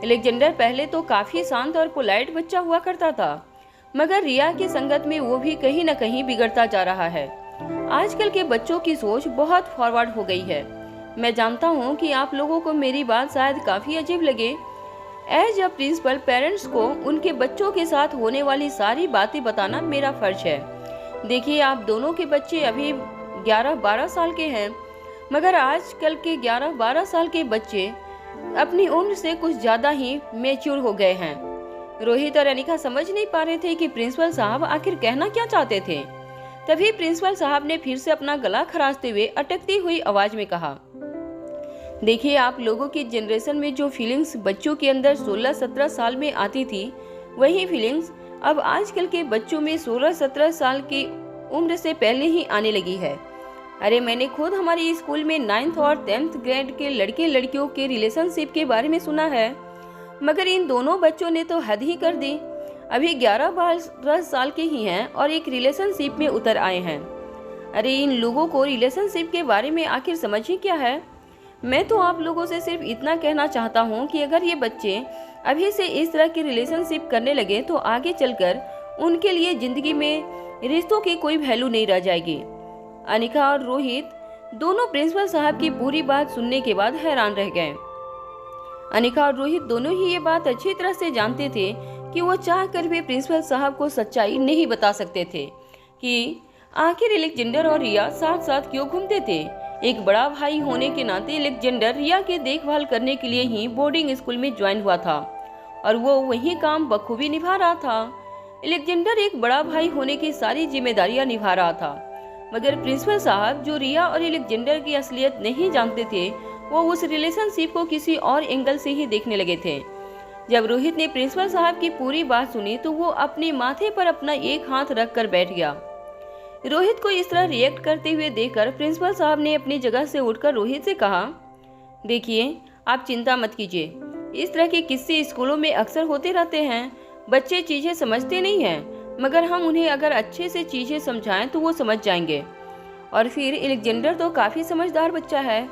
अलेक्जेंडर पहले तो काफी शांत और पोलाइट बच्चा हुआ करता था, मगर रिया की संगत में वो भी कहीं न कहीं बिगड़ता जा रहा है। आजकल के बच्चों की सोच बहुत फॉरवर्ड हो गई है। मैं जानता हूँ कि आप लोगों को मेरी बात शायद काफी अजीब लगे। एज अ प्रिंसिपल पेरेंट्स को उनके बच्चों के साथ होने वाली सारी बातें बताना मेरा फर्ज है। देखिए आप दोनों के बच्चे अभी 11-12 साल के हैं, मगर आजकल के 11-12 साल के बच्चे अपनी उम्र से कुछ ज्यादा ही मैच्योर हो गए हैं। रोहित और अनिका समझ नहीं पा रहे थे कि प्रिंसिपल साहब आखिर कहना क्या चाहते थे। तभी प्रिंसिपल साहब ने फिर से अपना गला खराशते हुए अटकती हुई आवाज में कहा, देखिए आप लोगों की जनरेशन में जो फीलिंग्स बच्चों के अंदर 16-17 साल में आती थी, वही फीलिंग्स अब आजकल के बच्चों में 16-17 साल की उम्र से पहले ही आने लगी है। अरे मैंने खुद हमारे स्कूल में 9th और 10th ग्रेड के लड़के लड़कियों के रिलेशनशिप के बारे में सुना है, मगर इन दोनों बच्चों ने तो हद ही कर दी। अभी 11-12 साल के ही हैं और एक रिलेशनशिप में उतर आए हैं। अरे इन लोगों को रिलेशनशिप के बारे में आखिर समझ ही क्या है? मैं तो आप लोगों से सिर्फ इतना कहना चाहता हूँ कि अगर ये बच्चे अभी से इस तरह की रिलेशनशिप करने लगे तो आगे चलकर उनके लिए जिंदगी में रिश्तों की कोई वैल्यू नहीं रह जाएगी। अनिका और रोहित दोनों प्रिंसिपल साहब की पूरी बात सुनने के बाद हैरान रह गए। अनिका और रोहित दोनों ही ये बात अच्छी तरह से जानते थे कि वो चाहकर भी प्रिंसिपल साहब को सच्चाई नहीं बता सकते थे कि आखिर अलेक्जेंडर और रिया साथ साथ क्यों घूमते थे। एक बड़ा भाई होने के नाते अलेक्जेंडर रिया की देखभाल करने के लिए ही बोर्डिंग स्कूल में ज्वाइन हुआ था और वो वही काम बखूबी निभा रहा था। अलेक्जेंडर एक बड़ा भाई होने की सारी जिम्मेदारियां निभा रहा था, मगर प्रिंसिपल साहब जो रिया और अलेक्जेंडर की असलियत नहीं जानते थे, वो उस रिलेशनशिप को किसी और एंगल से ही देखने लगे थे। जब रोहित ने प्रिंसिपल साहब की पूरी बात सुनी तो वो अपने माथे पर अपना एक हाथ रख कर बैठ गया। रोहित को इस तरह रिएक्ट करते हुए देखकर प्रिंसिपल साहब ने अपनी जगह से उठकर रोहित से कहा, देखिए आप चिंता मत कीजिए, इस तरह के किस्से स्कूलों में अक्सर होते रहते हैं। बच्चे चीजें समझते नहीं हैं, मगर हम उन्हें अगर अच्छे से चीजें समझाएं तो वो समझ जाएंगे। और फिर अलेक्जेंडर तो काफी समझदार बच्चा है।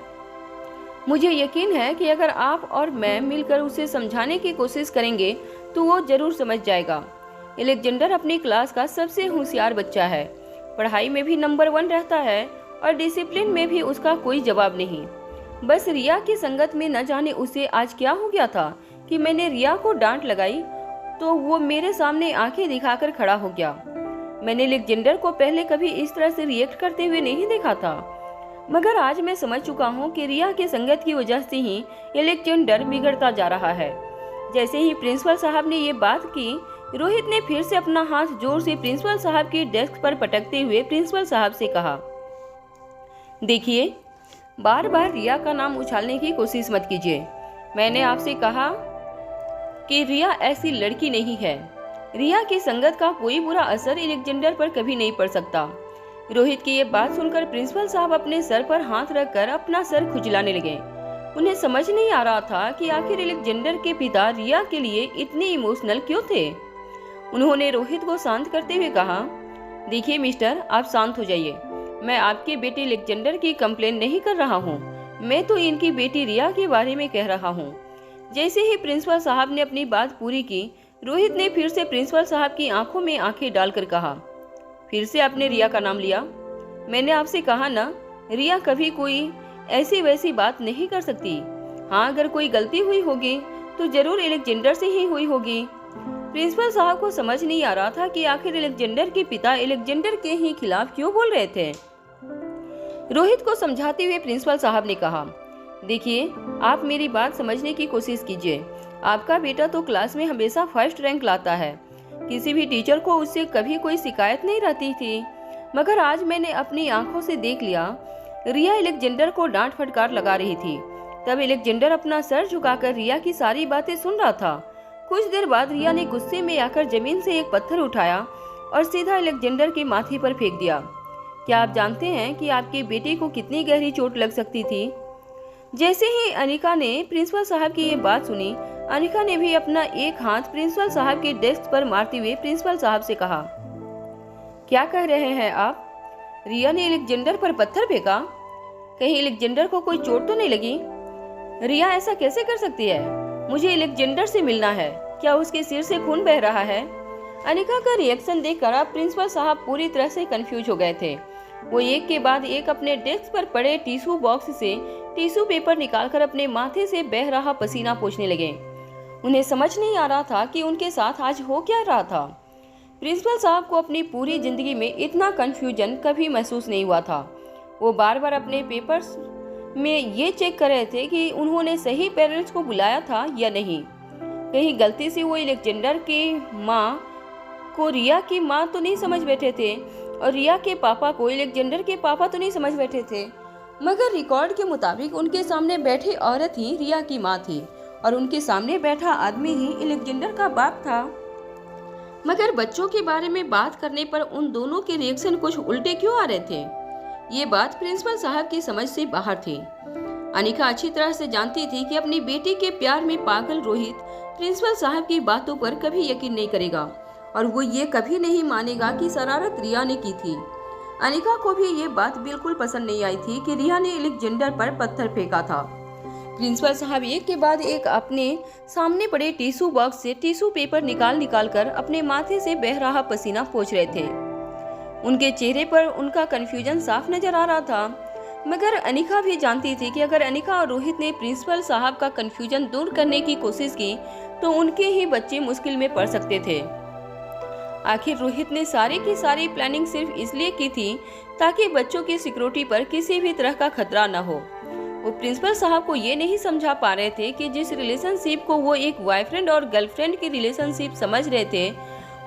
मुझे यकीन है कि अगर आप और मैं मिलकर उसे समझाने की कोशिश करेंगे तो वो जरूर समझ जाएगा। अलेक्जेंडर अपनी क्लास का सबसे होशियार बच्चा है, पढ़ाई में भी नंबर 1 रहता है और डिसिप्लिन में भी उसका कोई जवाब नहीं। बस रिया की संगत में न जाने उसे आज क्या हो गया था कि मैंने रिया को डांट लगाई तो वो मेरे सामने आंखें दिखाकर खड़ा हो गया। मैंने अलेक्जेंडर को पहले कभी इस तरह से रिएक्ट करते हुए नहीं देखा था, मगर आज मैं समझ चुका हूँ कि रिया के संगत की वजह से ही अलेक्जेंडर बिगड़ता जा रहा है। जैसे ही प्रिंसिपल साहब ने ये बात की, रोहित ने फिर से अपना हाथ जोर से प्रिंसिपल साहब की डेस्क पर पटकते हुए प्रिंसिपल साहब से कहा, देखिए, बार बार रिया का नाम उछालने की कोशिश मत कीजिए। मैंने आपसे कहा कि रिया ऐसी लड़की नहीं है। रिया की संगत का कोई बुरा असर अलेक्जेंडर पर कभी नहीं पड़ सकता। रोहित की ये बात सुनकर प्रिंसिपल साहब अपने सर पर हाथ रखकर अपना सर खुजलाने लगे। उन्हें समझ नहीं आ रहा था कि आखिर अलेक्जेंडर के पिता रिया के लिए इतने इमोशनल क्यों थे। उन्होंने रोहित को शांत करते हुए कहा, देखिए मिस्टर, आप शांत हो जाइए। मैं आपके बेटे अलेक्जेंडर की कंप्लेन नहीं कर रहा हूँ, मैं तो इनकी बेटी रिया के बारे में कह रहा हूँ। जैसे ही प्रिंसिपल साहब ने अपनी बात पूरी की, रोहित ने फिर से प्रिंसिपल साहब की आंखों में आंखें डालकर कहा, फिर से आपने रिया का नाम लिया। मैंने आपसे कहा ना, रिया कभी कोई ऐसी वैसी बात नहीं कर सकती। हाँ, अगर कोई गलती हुई होगी तो जरूर अलेक्जेंडर से ही हुई होगी। प्रिंसिपल साहब को समझ नहीं आ रहा था कि आखिर अलेक्जेंडर के पिता अलेक्जेंडर के ही खिलाफ क्यों बोल रहे थे। रोहित को समझाते हुए प्रिंसिपल साहब ने कहा, देखिए, आप मेरी बात समझने की कोशिश कीजिए। आपका बेटा तो क्लास में हमेशा फर्स्ट रैंक लाता है। किसी भी टीचर को उससे कभी कोई शिकायत नहीं रहती थी, मगर आज मैंने अपनी आंखों से देख लिया, रिया अलेक्जेंडर को डांट फटकार लगा रही थी। तब अलेक्जेंडर अपना सर झुकाकर रिया की सारी बातें सुन रहा था। कुछ देर बाद रिया ने गुस्से में आकर जमीन से एक पत्थर उठाया और सीधा अलेक्जेंडर के माथे पर फेंक दिया। क्या आप जानते हैं कि आपके बेटे को कितनी गहरी चोट लग सकती थी? जैसे ही अनिका ने प्रिंसिपल साहब की ये बात सुनी, अनिका ने भी अपना एक हाथ प्रिंसिपल साहब के डेस्क पर मारते हुए प्रिंसिपल साहब से कहा, क्या कह रहे हैं आप? रिया ने अलेक्जेंडर पर पत्थर फेंका? कहीं अलेक्जेंडर को कोई चोट तो नहीं लगी? रिया ऐसा कैसे कर सकती है? मुझे अलेक्जेंडर से मिलना है। क्या उसके सिर से खून बह रहा है? अनिका का रिएक्शन देखकर अब प्रिंसिपल साहब पूरी तरह से कंफ्यूज हो गए थे। वो एक के बाद एक अपने डेस्क पर पड़े टिश्यू बॉक्स से टिश्यू पेपर निकालकर अपने माथे से बह रहा पसीना पोंछने लगे। उन्हें समझ नहीं आ रहा था कि उनके साथ आज हो क्या रहा था। प्रिंसिपल साहब को अपनी पूरी जिंदगी में इतना कंफ्यूजन कभी महसूस नहीं हुआ था। वो बार बार अपने पेपर्स में ये चेक कर रहे थे कि उन्होंने सही पेरेंट्स को बुलाया था या नहीं। कहीं गलती से वो अलेक्जेंडर की माँ को रिया की माँ तो नहीं समझ बैठे थे और रिया के पापा को अलेक्जेंडर के पापा तो नहीं समझ बैठे थे। मगर रिकॉर्ड के मुताबिक उनके सामने बैठी औरत ही रिया की माँ थी और उनके सामने बैठा आदमी ही अलेक्जेंडर का बाप था। मगर बच्चों के बारे में बात करने पर उन दोनों के रिएक्शन कुछ उल्टे क्यों आ रहे थे? ये बात प्रिंसिपल साहब की समझ से बाहर थी। अनिका अच्छी तरह से जानती थी कि अपनी बेटी के प्यार में पागल रोहित प्रिंसिपल साहब की बातों पर कभी यकीन नहीं करेगा और वो ये कभी नहीं मानेगा कि शरारत रिया ने की थी। अनिका को भी ये बात बिल्कुल पसंद नहीं आई थी कि रिया ने अलेक्जेंडर पर पत्थर फेंका था। प्रिंसिपल साहब एक के बाद एक अपने सामने पड़े टिश्यू बॉक्स से टिश्यू पेपर निकाल कर अपने माथे से बह रहा पसीना पोंछ रहे थे। उनके चेहरे पर उनका कंफ्यूजन साफ नजर आ रहा था। मगर अनिका भी जानती थी कि अगर अनिका और रोहित ने प्रिंसिपल साहब का कंफ्यूजन दूर करने की कोशिश की तो उनके ही बच्चे मुश्किल में पड़ सकते थे। आखिर रोहित ने सारी की सारी प्लानिंग सिर्फ इसलिए की थी ताकि बच्चों की सिक्योरिटी पर किसी भी तरह का खतरा न हो। वो प्रिंसिपल साहब को ये नहीं समझा पा रहे थे कि जिस रिलेशनशिप को वो एक बॉयफ्रेंड और गर्लफ्रेंड की रिलेशनशिप समझ रहे थे,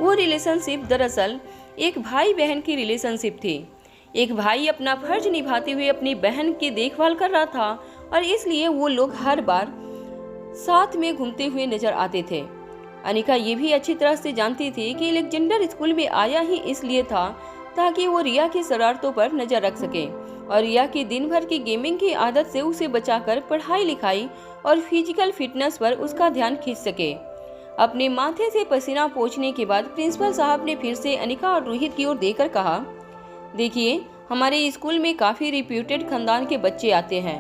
वो रिलेशनशिप दरअसल एक भाई बहन की रिलेशनशिप थी। एक भाई अपना फर्ज निभाते हुए अपनी बहन की देखभाल कर रहा था और इसलिए वो लोग हर बार साथ में घूमते हुए नजर आते थे। अनिका ये भी अच्छी तरह से जानती थी कि अलेक्जेंडर स्कूल में आया ही इसलिए था ताकि वो रिया की शरारतों पर नजर रख सके और रिया की दिन भर की गेमिंग की आदत से उसे बचाकर पढ़ाई लिखाई और फिजिकल फिटनेस पर उसका ध्यान खींच सके। अपने माथे से पसीना पोंछने के बाद प्रिंसिपल साहब ने फिर से अनिका और रोहित की ओर देखकर कहा, देखिए, हमारे स्कूल में काफ़ी रिप्यूटेड खानदान के बच्चे आते हैं,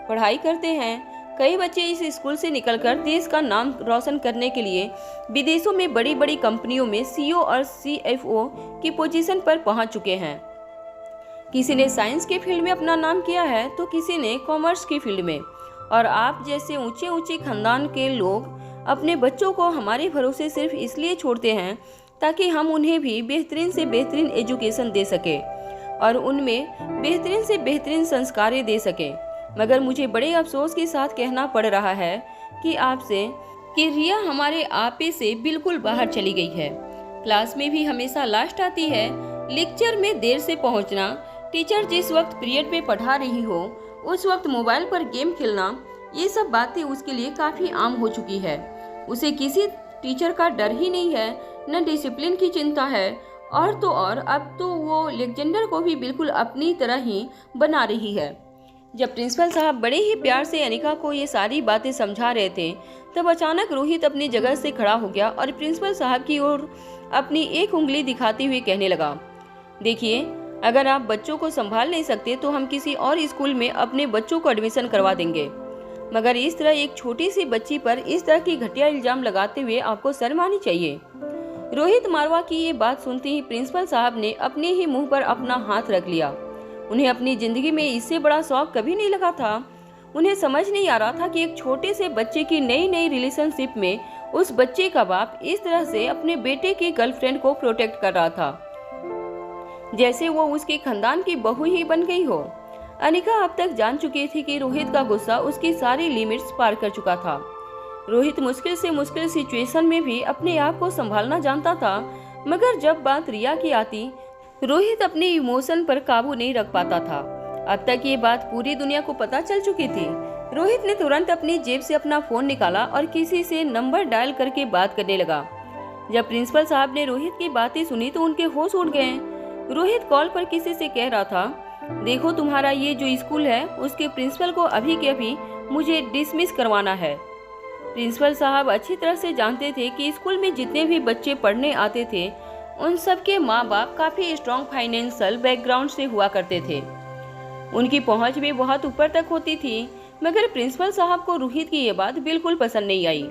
पढ़ाई करते हैं। कई बच्चे इस स्कूल से निकलकर देश का नाम रोशन करने के लिए विदेशों में बड़ी बड़ी कंपनियों में सीईओ और सीएफओ की पोजीशन पर पहुंच चुके हैं। किसी ने साइंस के फील्ड में अपना नाम किया है तो किसी ने कॉमर्स की फील्ड में। और आप जैसे ऊंचे ऊंचे खानदान के लोग अपने बच्चों को हमारे भरोसे सिर्फ इसलिए छोड़ते हैं ताकि हम उन्हें भी बेहतरीन से बेहतरीन एजुकेशन दे सके और उनमें बेहतरीन से बेहतरीन संस्कारें दे सके। मगर मुझे बड़े अफसोस के साथ कहना पड़ रहा है कि आपसे कि रिया हमारे आपे से बिल्कुल बाहर चली गई है। क्लास में भी हमेशा लास्ट आती है, लेक्चर में देर से पहुंचना, टीचर जिस वक्त पीरियड पे पढ़ा रही हो उस वक्त मोबाइल पर गेम खेलना, ये सब बातें उसके लिए काफ़ी आम हो चुकी है। उसे किसी टीचर का डर ही नहीं है, न डिसिप्लिन की चिंता है, और तो और अब तो वो लेजेंडर को भी बिल्कुल अपनी तरह ही बना रही है। जब प्रिंसिपल साहब बड़े ही प्यार से अनिका को ये सारी बातें समझा रहे थे तब अचानक रोहित अपनी जगह से खड़ा हो गया और प्रिंसिपल साहब की ओर अपनी एक उंगली दिखाते हुए कहने लगा, देखिए, अगर आप बच्चों को संभाल नहीं सकते तो हम किसी और स्कूल में अपने बच्चों को एडमिशन करवा देंगे, मगर इस तरह एक छोटी सी बच्ची पर इस तरह की घटिया इल्जाम लगाते हुए आपको शर्म आनी चाहिए। रोहित मारवा की ये बात सुनते ही प्रिंसिपल साहब ने अपने ही मुंह पर अपना हाथ रख लिया। उन्हें अपनी जिंदगी में इससे बड़ा शौक कभी नहीं लगा था। उन्हें समझ नहीं आ रहा था कि एक छोटे से बच्चे की नई नई रिलेशनशिप में उस बच्चे का बाप इस तरह से अपने बेटे की गर्लफ्रेंड को प्रोटेक्ट कर रहा था जैसे वो उसके खानदान की बहू ही बन गई हो। अनिका अब तक जान चुकी थी कि रोहित का गुस्सा उसकी सारी लिमिट्स पार कर चुका था। रोहित मुश्किल से मुश्किल सिचुएशन में भी अपने आप को संभालना जानता था, मगर जब बात रिया की आती रोहित अपने इमोशन पर काबू नहीं रख पाता था। अब तक ये बात पूरी दुनिया को पता चल चुकी थी। रोहित ने तुरंत अपनी जेब से अपना फोन निकाला और किसी से नंबर डायल करके बात करने लगा। जब प्रिंसिपल साहब ने रोहित की बातें सुनी तो उनके होश उड़ गए। रोहित कॉल पर किसी से कह रहा था, देखो, तुम्हारा ये जो स्कूल है उसके प्रिंसिपल को अभी के अभी मुझे डिसमिस करवाना है। प्रिंसिपल साहब अच्छी तरह से जानते थे कि स्कूल में जितने भी बच्चे पढ़ने आते थे उन सबके माँ बाप काफ़ी स्ट्रॉन्ग फाइनेंशियल बैकग्राउंड से हुआ करते थे। उनकी पहुंच भी बहुत ऊपर तक होती थी, मगर प्रिंसिपल साहब को रोहित की ये बात बिल्कुल पसंद नहीं आई।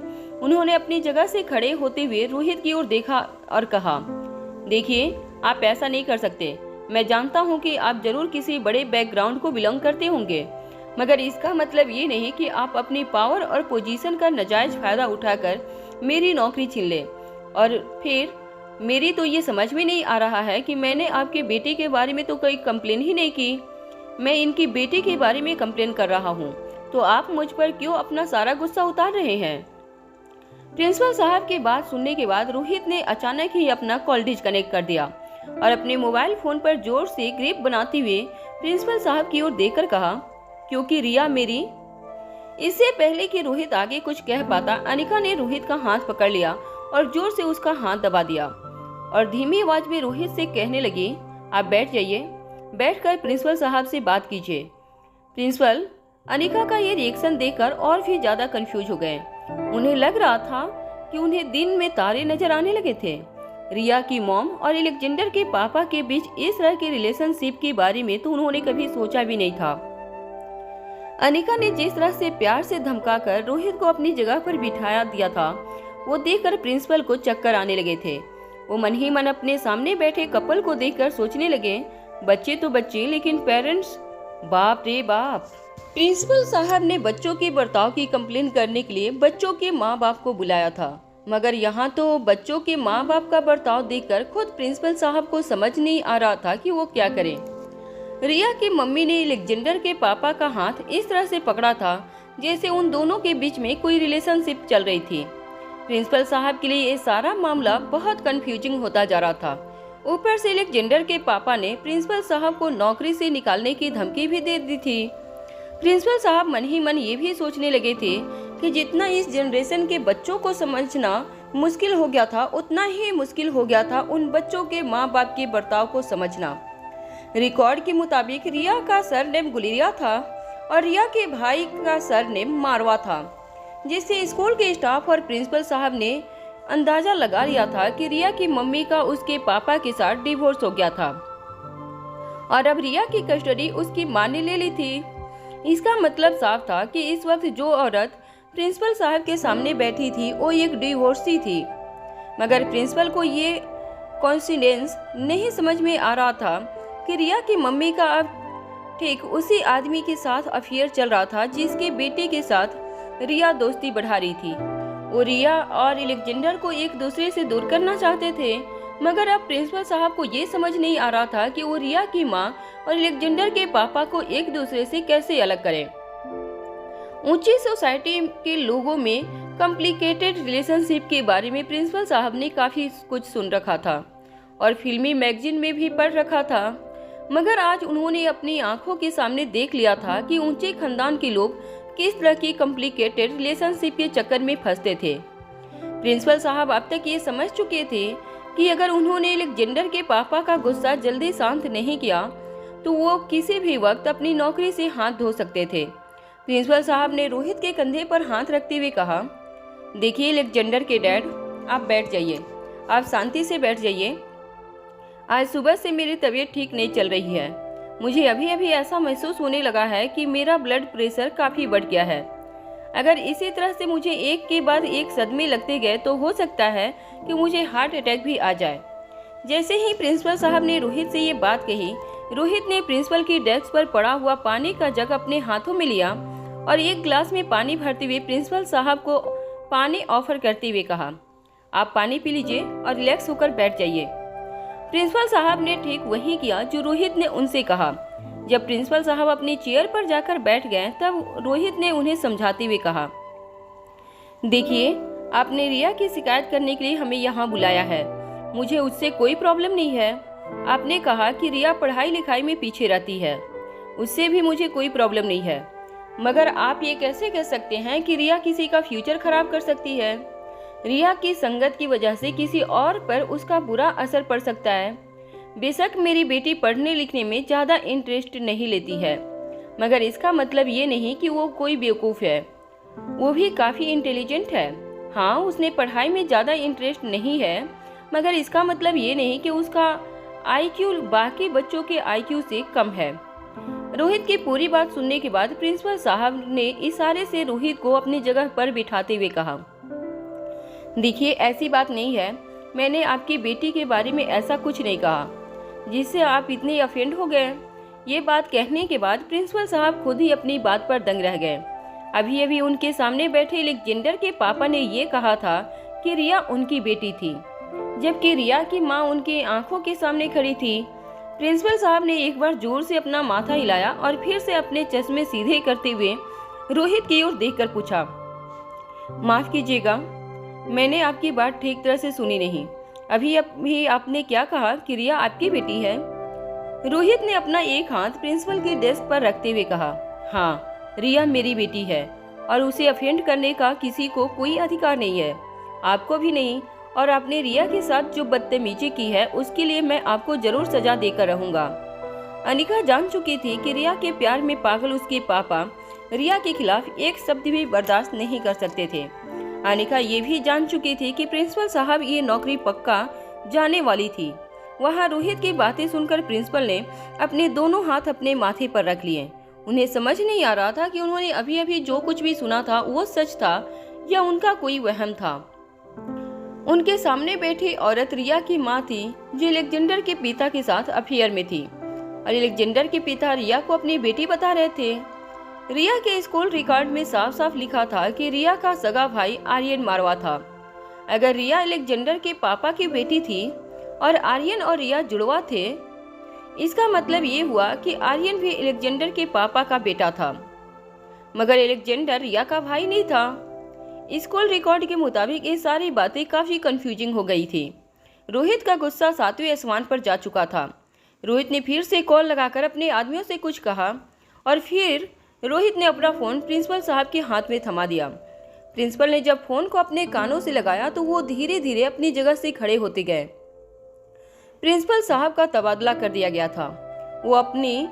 उन्होंने अपनी जगह से खड़े होते हुए रोहित की ओर देखा और कहा, देखिए, आप ऐसा नहीं कर सकते। मैं जानता हूँ कि आप जरूर किसी बड़े बैकग्राउंड को बिलोंग करते होंगे, मगर इसका मतलब ये नहीं कि आप अपनी पावर और पोजीशन का नाजायज फायदा उठाकर मेरी नौकरी छीन लें। और फिर मेरी तो ये समझ में नहीं आ रहा है कि मैंने आपके बेटे के बारे में तो कोई कंप्लेन ही नहीं की। मैं इनकी बेटे के बारे में कंप्लेन कर रहा हूँ, तो आप मुझ पर क्यों अपना सारा गुस्सा उतार रहे हैं? प्रिंसिपल साहब की बात सुनने के बाद रोहित ने अचानक ही अपना कॉल डिस्कनेक्ट कर दिया और अपने मोबाइल फोन पर जोर से ग्रिप बनाते हुए प्रिंसिपल साहब की ओर देखकर कहा, क्योंकि रिया मेरी। इससे पहले कि रोहित आगे कुछ कह पाता, अनिका ने रोहित का हाथ पकड़ लिया और जोर से उसका हाथ दबा दिया और धीमी आवाज में रोहित से कहने लगी, आप बैठ जाइए, बैठकर प्रिंसिपल साहब से बात कीजिए। प्रिंसिपल अनिका का ये रिएक्शन देखकर और भी ज्यादा कंफ्यूज हो गए। उन्हें लग रहा था कि उन्हें दिन में तारे नजर आने लगे थे। रिया की मॉम और अलेक्जेंडर के पापा के बीच इस तरह के रिलेशनशिप के बारे में तो उन्होंने कभी सोचा भी नहीं था। अनिका ने जिस तरह से प्यार से धमकाकर रोहित को अपनी जगह पर बिठाया दिया था, वो देखकर प्रिंसिपल को चक्कर आने लगे थे। वो मन ही मन अपने सामने बैठे कपल को देखकर सोचने लगे, बच्चे तो बच्चे, लेकिन पेरेंट्स, बाप रे बाप। प्रिंसिपल साहब ने बच्चों के बर्ताव की कंप्लेन करने के लिए बच्चों के माँ बाप को बुलाया था, मगर यहाँ तो बच्चों के माँ बाप का बर्ताव देखकर खुद प्रिंसिपल साहब को समझ नहीं आ रहा था कि वो क्या करें। रिया की मम्मी ने अलेक्जेंडर के पापा का हाथ इस तरह से पकड़ा था जैसे उन दोनों के बीच में कोई रिलेशनशिप चल रही थी। प्रिंसिपल साहब के लिए ये सारा मामला बहुत कंफ्यूजिंग होता जा रहा था। ऊपर से अलेक्जेंडर के पापा ने प्रिंसिपल साहब को नौकरी से निकालने की धमकी भी दे दी थी। प्रिंसिपल साहब मन ही मन ये भी सोचने लगे थे कि जितना इस जनरेशन के बच्चों को समझना मुश्किल हो गया था, उतना ही मुश्किल हो गया था उन बच्चों के माँ बाप के बर्ताव को समझना। रिकॉर्ड के मुताबिक रिया का सरनेम गुलेरिया था और रिया के भाई का सरनेम मारवा था, जिससे स्कूल के स्टाफ और प्रिंसिपल साहब ने अंदाजा लगा लिया था कि रिया की मम्मी का उसके पापा के साथ डिवोर्स हो गया था और अब रिया की कस्टडी उसकी मां ने ले ली थी। इसका मतलब साफ था कि इस वक्त जो औरत प्रिंसिपल साहब के सामने बैठी थी वो एक डिवोर्सी थी, मगर प्रिंसिपल को ये कोइंसिडेंस नहीं समझ में आ रहा था कि रिया की मम्मी का अब ठीक उसी आदमी के साथ अफेयर चल रहा था जिसके बेटे के साथ रिया दोस्ती बढ़ा रही थी। वो रिया और अलेक्जेंडर को एक दूसरे से दूर करना चाहते थे, मगर अब प्रिंसिपल साहब को ये समझ नहीं आ रहा था कि वो रिया की माँ और अलेक्जेंडर के पापा को एक दूसरे से कैसे अलग करें। ऊंची सोसाइटी के लोगों में कॉम्प्लिकेटेड रिलेशनशिप के बारे में प्रिंसिपल साहब ने काफी कुछ सुन रखा था और फिल्मी मैगजीन में भी पढ़ रखा था, मगर आज उन्होंने अपनी आंखों के सामने देख लिया था कि ऊंचे खानदान के लोग किस तरह की कॉम्प्लिकेटेड रिलेशनशिप के चक्कर में फंसते थे। प्रिंसिपल साहब अब तक ये समझ चुके थे कि अगर उन्होंने अलेक्जेंडर के पापा का गुस्सा जल्दी शांत नहीं किया तो वो किसी भी वक्त अपनी नौकरी से हाथ धो सकते थे। प्रिंसिपल साहब ने रोहित के कंधे पर हाथ रखते हुए कहा, देखिए अलेक्जेंडर के डैड, आप बैठ जाइए, आप शांति से बैठ जाइए। आज सुबह से मेरी तबीयत ठीक नहीं चल रही है। मुझे अभी अभी ऐसा महसूस होने लगा है कि मेरा ब्लड प्रेशर काफ़ी बढ़ गया है। अगर इसी तरह से मुझे एक के बाद एक सदमे लगते गए तो हो सकता है कि मुझे हार्ट अटैक भी आ जाए। जैसे ही प्रिंसिपल साहब ने रोहित से ये बात कही, रोहित ने प्रिंसिपल की डेस्क पर पड़ा हुआ पानी का जग अपने हाथों में लिया और एक गिलास में पानी भरते हुए प्रिंसिपल साहब को पानी ऑफर करते हुए कहा, आप पानी पी लीजिए और रिलैक्स होकर बैठ जाइए। प्रिंसिपल साहब ने ठीक वही किया जो रोहित ने उनसे कहा। जब प्रिंसिपल साहब अपनी चेयर पर जाकर बैठ गए तब रोहित ने उन्हें समझाते हुए कहा, देखिए आपने रिया की शिकायत करने के लिए हमें यहाँ बुलाया है। मुझे उससे कोई प्रॉब्लम नहीं है। आपने कहा कि रिया पढ़ाई लिखाई में पीछे रहती है, उससे भी मुझे कोई प्रॉब्लम नहीं है, मगर आप ये कैसे कह सकते हैं कि रिया किसी का फ्यूचर खराब कर सकती है। रिया की संगत की वजह से किसी और पर उसका बुरा असर पड़ सकता है। बेशक मेरी बेटी पढ़ने लिखने में ज़्यादा इंटरेस्ट नहीं लेती है, मगर इसका मतलब ये नहीं कि वो कोई बेवकूफ़ है। वो भी काफ़ी इंटेलिजेंट है। हाँ, उसने पढ़ाई में ज़्यादा इंटरेस्ट नहीं है, मगर इसका मतलब ये नहीं कि उसका IQ बाकी बच्चों के IQ से कम है। रोहित की पूरी बात सुनने के बाद प्रिंसिपल साहब ने इशारे से रोहित को अपनी जगह पर बिठाते हुए कहा, देखिए ऐसी बात नहीं है। मैंने आपकी बेटी के बारे में ऐसा कुछ नहीं कहा जिससे आप इतने अफेंड हो गए। ये बात कहने के बाद प्रिंसिपल साहब खुद ही अपनी बात पर दंग रह गए। अभी अभी उनके सामने बैठे अलेक्जेंडर के पापा ने ये कहा था कि रिया उनकी बेटी थी, जबकि रिया की माँ उनकी आंखों के सामने खड़ी थी। प्रिंसिपल साहब ने एक बार जोर से अपना माथा हिलाया और फिर से अपने चश्मे सीधे करते हुए रोहित की ओर देखकर पूछा, माफ कीजिएगा, मैंने आपकी बात ठीक तरह से सुनी नहीं। अभी आपने क्या कहा कि रिया आपकी बेटी है? रोहित ने अपना एक हाथ प्रिंसिपल की डेस्क पर रखते हुए कहा, हाँ, रिया मेरी बेटी है और उसे अफेंड करने का किसी को कोई अधिकार नहीं है, आपको भी नहीं। और आपने रिया के साथ जो बदतमीजी की है उसके लिए मैं आपको जरूर सजा देकर रहूंगा। अनिका जान चुकी थी कि रिया के प्यार में पागल उसके पापा रिया के खिलाफ एक शब्द भी बर्दाश्त नहीं कर सकते थे। अनिका ये भी जान चुकी थी कि प्रिंसिपल साहब ये नौकरी पक्का जाने वाली थी। वहाँ रोहित की बातें सुनकर प्रिंसिपल ने अपने दोनों हाथ अपने माथे पर रख लिए। उन्हें समझ नहीं आ रहा था कि उन्होंने अभी अभी जो कुछ भी सुना था वो सच था या उनका कोई वहम था। उनके सामने बैठी औरत रिया की माँ थी, जो अलेक्जेंडर के पिता के साथ अफेयर में थी और अलेक्जेंडर के पिता रिया को अपनी बेटी बता रहे थे। रिया के स्कूल रिकॉर्ड में साफ साफ लिखा था कि रिया का सगा भाई आर्यन मारवा था। अगर रिया अलेक्जेंडर के पापा की बेटी थी और आर्यन और रिया जुड़वा थे, इसका मतलब ये हुआ कि आर्यन भी अलेक्जेंडर के पापा का बेटा था, मगर अलेक्जेंडर रिया का भाई नहीं था। स्कूल रिकॉर्ड के मुताबिक ये सारी बातें काफ़ी कंफ्यूजिंग हो गई थी। रोहित का गुस्सा सातवें आसमान पर जा चुका था। रोहित ने फिर से कॉल लगाकर अपने आदमियों से कुछ कहा और फिर रोहित ने अपना फ़ोन प्रिंसिपल साहब के हाथ में थमा दिया। प्रिंसिपल ने जब फ़ोन को अपने कानों से लगाया तो वो धीरे धीरे अपनी जगह से खड़े होते गए। प्रिंसिपल साहब का तबादला कर दिया गया था। वो अपनी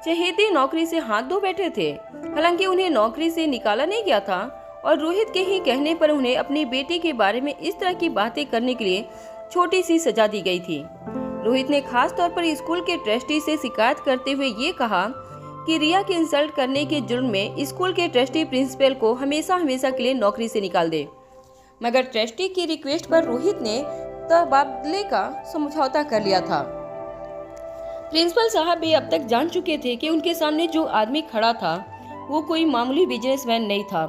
चहेती नौकरी से हाथ धो बैठे थे। हालांकि उन्हें नौकरी से निकाला नहीं गया था और रोहित के ही कहने पर उन्हें अपनी बेटी के बारे में इस तरह की बातें करने के लिए छोटी सी सजा दी गई थी। रोहित ने खास तौर पर स्कूल के ट्रस्टी से शिकायत करते हुए ये कहा कि रिया के इंसल्ट करने के जुर्म में स्कूल के ट्रस्टी प्रिंसिपल को हमेशा हमेशा के लिए नौकरी से निकाल दे। मगर ट्रस्टी की रिक्वेस्ट पर रोहित ने तबादले का समझौता कर लिया था। प्रिंसिपल साहब भी अब तक जान चुके थे कि उनके सामने जो आदमी खड़ा था वो कोई मामूली बिजनेसमैन नहीं था,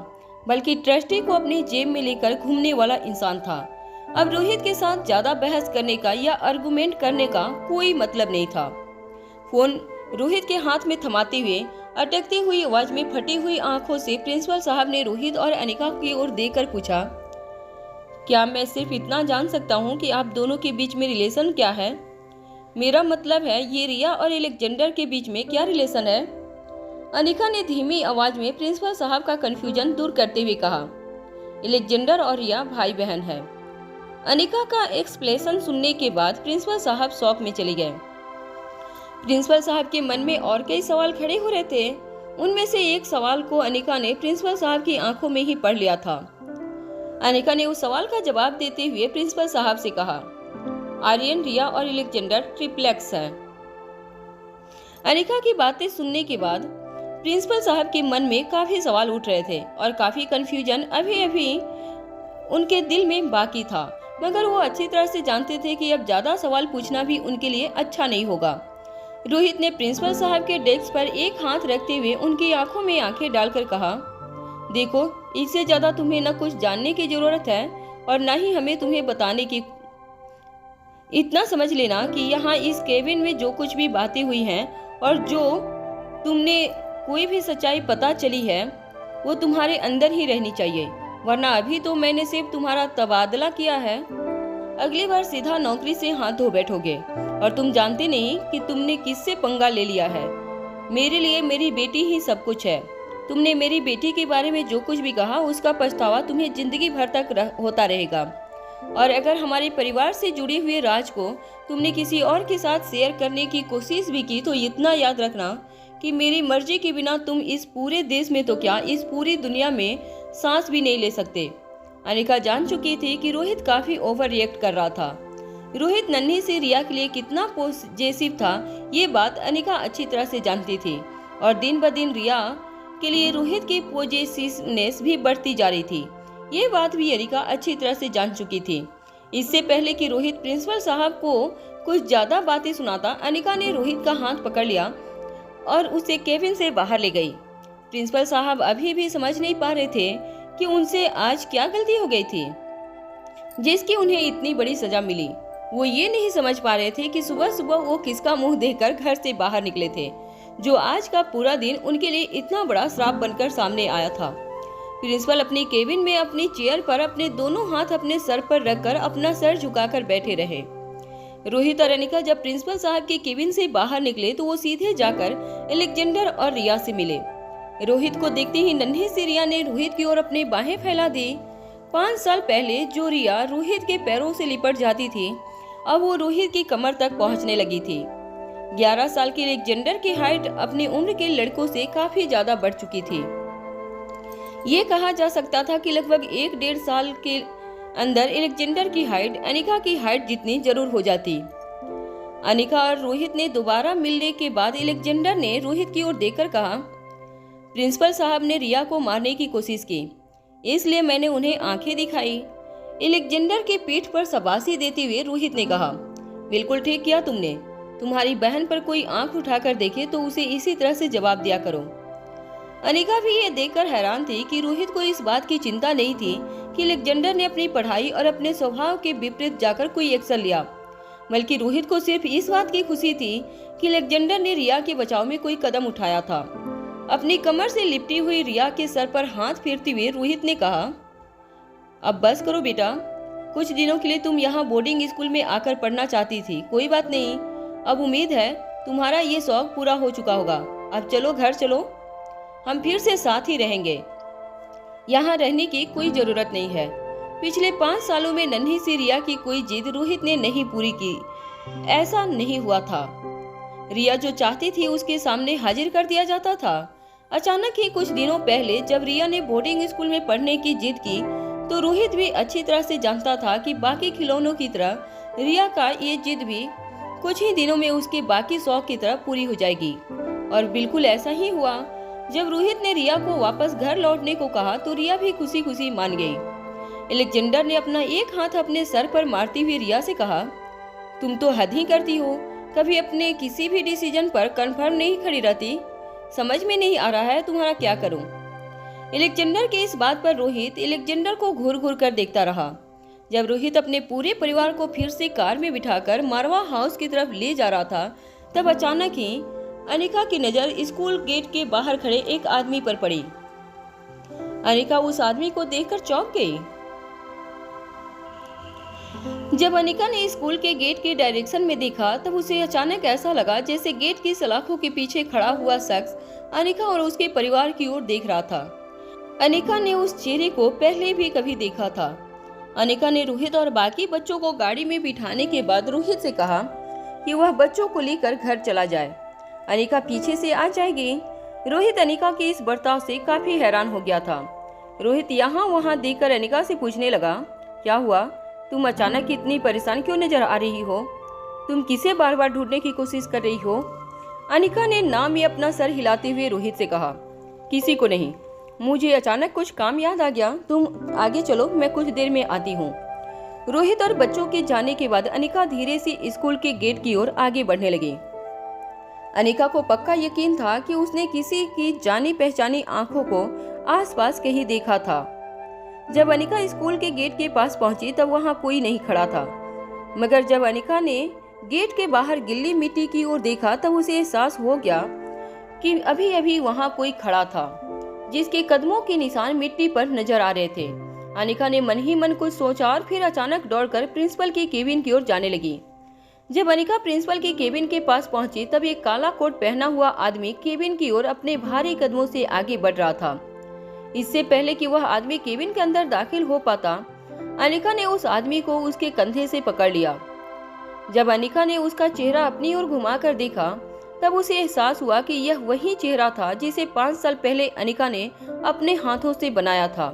बल्कि ट्रस्टी को अपनी जेब में लेकर घूमने वाला इंसान था। अब रोहित के साथ ज्यादा बहस करने का या आर्गुमेंट करने का कोई मतलब नहीं था। फोन रोहित के हाथ में थमाते हुए अटकती हुई आवाज में फटी हुई आंखों से प्रिंसिपल साहब ने रोहित और अनिका की ओर देखकर पूछा, क्या मैं सिर्फ इतना जान सकता हूँ कि आप दोनों के बीच में रिलेशन क्या है? मेरा मतलब है ये रिया और एलेक्जेंडर के बीच में क्या रिलेशन है? अनिका ने धीमी आवाज में प्रिंसिपल साहब का कंफ्यूजन दूर करते हुए कहा, एलेक्जेंडर और रिया भाई बहन है। अनिका का एक्सप्लेनेशन सुनने के बाद प्रिंसिपल साहब शॉक में चले गए। प्रिंसिपल साहब के मन में और कई सवाल खड़े हो रहे थे। उनमें से एक सवाल को अनिका ने प्रिंसिपल साहब की आंखों में ही पढ़ लिया था। अनिका ने उस सवाल का जवाब देते हुए प्रिंसिपल साहब से कहा, आर्यन, रिया और एलेक्जेंडर ट्रिप्लेक्स है। अनिका की बातें सुनने के बाद प्रिंसिपल साहब के मन में काफी सवाल उठ रहे थे और काफी कंफ्यूजन अभी अभी उनके दिल में बाकी था, मगर वो अच्छी तरह से जानते थे कि अब ज्यादा सवाल पूछना भी उनके लिए अच्छा नहीं होगा। रोहित ने प्रिंसिपल साहब के डेस्क पर एक हाथ रखते हुए उनकी आंखों में आंखें डालकर कहा, देखो, इससे ज्यादा तुम्हें न कुछ जानने की जरूरत है और न ही हमें तुम्हें बताने की। इतना समझ लेना कि यहाँ इस केबिन में जो कुछ भी बातें हुई हैं और जो तुमने कोई भी सच्चाई पता चली है वो तुम्हारे अंदर ही रहनी चाहिए, वरना अभी तो मैंने सिर्फ तुम्हारा तबादला किया है, अगली बार सीधा नौकरी से हाथ धो बैठोगे और तुम जानते नहीं कि तुमने किससे पंगा ले लिया है। मेरे लिए मेरी बेटी ही सब कुछ है। तुमने मेरी बेटी के बारे में जो कुछ भी कहा उसका पछतावा तुम्हें जिंदगी भर तक होता रहेगा। और अगर हमारे परिवार से जुड़े हुए राज को तुमने किसी और के साथ शेयर करने की कोशिश भी की तो इतना याद रखना कि मेरी मर्जी के बिना तुम इस पूरे देश में तो क्या, इस पूरी दुनिया में सांस भी नहीं ले सकते। अनिका जान चुकी थी कि रोहित काफी ओवर रिएक्ट कर रहा था। रोहित नन्ही से रिया के लिए कितना पॉजिटिव था ये बात अनिका अच्छी तरह से जानती थी और दिन ब दिन रिया के लिए रोहित की पॉजिटिवनेस भी बढ़ती जा रही थी। ये बात भी अनिका अच्छी तरह से जान चुकी थी। इससे पहले कि रोहित प्रिंसिपल साहब को कुछ ज्यादा बातें सुनाता, अनिका ने रोहित का हाथ पकड़ लिया और उसे केबिन से बाहर ले गई। प्रिंसिपल साहब अभी भी समझ नहीं पा रहे थे कि उनसे आज क्या गलती हो गई थी जिसकी उन्हें इतनी बड़ी सजा मिली। वो ये नहीं समझ पा रहे थे कि सुबह सुबह वो किसका मुंह देखकर घर से बाहर निकले थे, जो आज का पूरा दिन उनके लिए इतना बड़ा श्राप बनकर सामने आया था। प्रिंसिपल अपनी केबिन में अपनी चेयर पर अपने दोनों हाथ अपने सर पर रखकर अपना सर झुकाकर बैठे रहे। रोहित और अनिका जब प्रिंसिपल साहब के केबिन से बाहर निकले तो वो सीधे जाकर एलेक्जेंडर और रिया से मिले। रोहित को देखते ही नन्ही सी रिया ने रोहित की ओर अपनी बाहें फैला दी। 5 साल पहले जो रिया रोहित के पैरों से लिपट जाती थी, अब वो रोहित की कमर तक पहुंचने लगी थी। 11 साल की एलेक्जेंडर की हाइट अपनी उम्र के लड़कों से काफी ज्यादा बढ़ चुकी थी। ये कहा जा सकता था कि लगभग 1-1.5 साल के अंदर एलेक्जेंडर की हाइट अनिका की हाइट जितनी जरूर हो जाती। अनिका और रोहित ने दोबारा मिलने के बाद एलेक्जेंडर ने रोहित की ओर देखकर कहा, प्रिंसिपल साहब ने रिया को मारने की कोशिश की, इसलिए मैंने उन्हें आंखें दिखाई। एलेक्जेंडर की पीठ पर शाबाशी देते हुए रोहित ने कहा, बिल्कुल ठीक किया तुमने। तुम्हारी बहन पर कोई आंख उठाकर देखे तो उसे इसी तरह से जवाब दिया करो। अनिका भी ये देखकर हैरान थी कि रोहित को इस बात की चिंता नहीं थी कि एलेक्जेंडर ने अपनी पढ़ाई और अपने स्वभाव के विपरीत जाकर कोई एक्शन लिया, बल्कि रोहित को सिर्फ इस बात की खुशी थी कि एलेक्जेंडर ने रिया के बचाव में कोई कदम उठाया था। अपनी कमर से लिपटी हुई रिया के सर पर हाथ फेरते हुए रोहित ने कहा, अब बस करो बेटा, कुछ दिनों के लिए तुम यहाँ बोर्डिंग स्कूल में आकर पढ़ना चाहती थी, कोई बात नहीं, अब उम्मीद है तुम्हारा ये शौक पूरा हो चुका होगा। अब चलो घर चलो, हम फिर से साथ ही रहेंगे। यहाँ रहने की कोई जरूरत नहीं है। पिछले 5 सालों में नन्ही सी रिया की कोई जिद रोहित ने नहीं पूरी की, ऐसा नहीं हुआ था। रिया जो चाहती थी उसके सामने हाजिर कर दिया जाता था। अचानक ही कुछ दिनों पहले जब रिया ने बोर्डिंग स्कूल में पढ़ने की जिद की तो रोहित भी अच्छी तरह से जानता था कि बाकी खिलौनों की तरह रिया का ये जिद भी कुछ ही दिनों में उसके बाकी शौक की तरह पूरी हो जाएगी। और बिल्कुल ऐसा ही हुआ। जब रोहित ने रिया को वापस घर लौटने को कहा तो रिया भी खुशी खुशी मान गई। एलेक्जेंडर ने अपना एक हाथ अपने सर पर मारती हुई रिया से कहा, तुम तो हद ही करती हो, कभी अपने किसी भी डिसीजन पर कंफर्म नहीं खड़ी रहती। समझ में नहीं आ रहा है तुम्हारा क्या करूं। अलेक्जेंडर के इस बात पर रोहित अलेक्जेंडर को घूर घूर कर देखता रहा। जब रोहित अपने पूरे परिवार को फिर से कार में बिठाकर मारवा हाउस की तरफ ले जा रहा था, तब अचानक ही अनिका की नजर स्कूल गेट के बाहर खड़े एक आदमी पर पड़ी। अनिका उस आदमी को देखकर चौंक गई। जब अनिका ने स्कूल के गेट के डायरेक्शन में देखा, तब उसे अचानक ऐसा लगा जैसे गेट की सलाखों के पीछे खड़ा हुआ शख्स अनिका और उसके परिवार की ओर देख रहा था। अनिका ने उस चेहरे को पहले भी कभी देखा था। अनिका ने रोहित और बाकी बच्चों को गाड़ी में बिठाने के बाद रोहित से कहा कि वह बच्चों को लेकर घर चला जाए, अनिका पीछे से आ जाएगी। रोहित अनिका के इस बर्ताव से काफी हैरान हो गया था। रोहित यहाँ वहाँ देखकर अनिका से पूछने लगा, क्या हुआ? तुम अचानक इतनी परेशान क्यों नजर आ रही हो? तुम किसे बार बार ढूंढने की कोशिश कर रही हो? अनिका ने ना में अपना सर हिलाते हुए रोहित से कहा, किसी को नहीं, मुझे अचानक कुछ काम याद आ गया। तुम आगे चलो, मैं कुछ देर में आती हूँ। रोहित और बच्चों के जाने के बाद अनिका धीरे से स्कूल के गेट की ओर आगे बढ़ने लगी। अनिका को पक्का यकीन था कि उसने किसी की जानी पहचानी आंखों को आसपास कहीं देखा था। जब अनिका स्कूल के गेट के पास पहुंची, तब वहां कोई नहीं खड़ा था। मगर जब अनिका ने गेट के बाहर गिल्ली मिट्टी की ओर देखा, तब उसे एहसास हो गया कि अभी अभी वहां कोई खड़ा था, जिसके कदमों के निशान मिट्टी पर नजर आ रहे थे। अनिका ने मन ही मन कुछ सोचा और फिर अचानक दौड़कर प्रिंसिपल की केबिन की ओर जाने लगी। जब अनिका प्रिंसिपल की केबिन के पास पहुंची, तब एक काला कोट पहना हुआ आदमी केबिन की ओर अपने भारी कदमों से आगे बढ़ रहा था। इससे पहले कि वह आदमी केबिन के अंदर दाखिल हो पाता, अनिका ने उस आदमी को उसके कंधे से पकड़ लिया। जब अनिका ने उसका चेहरा अपनी ओर घुमाकर देखा, तब उसे एहसास हुआ कि यह वही चेहरा था जिसे 5 साल पहले अनिका ने अपने हाथों से बनाया था।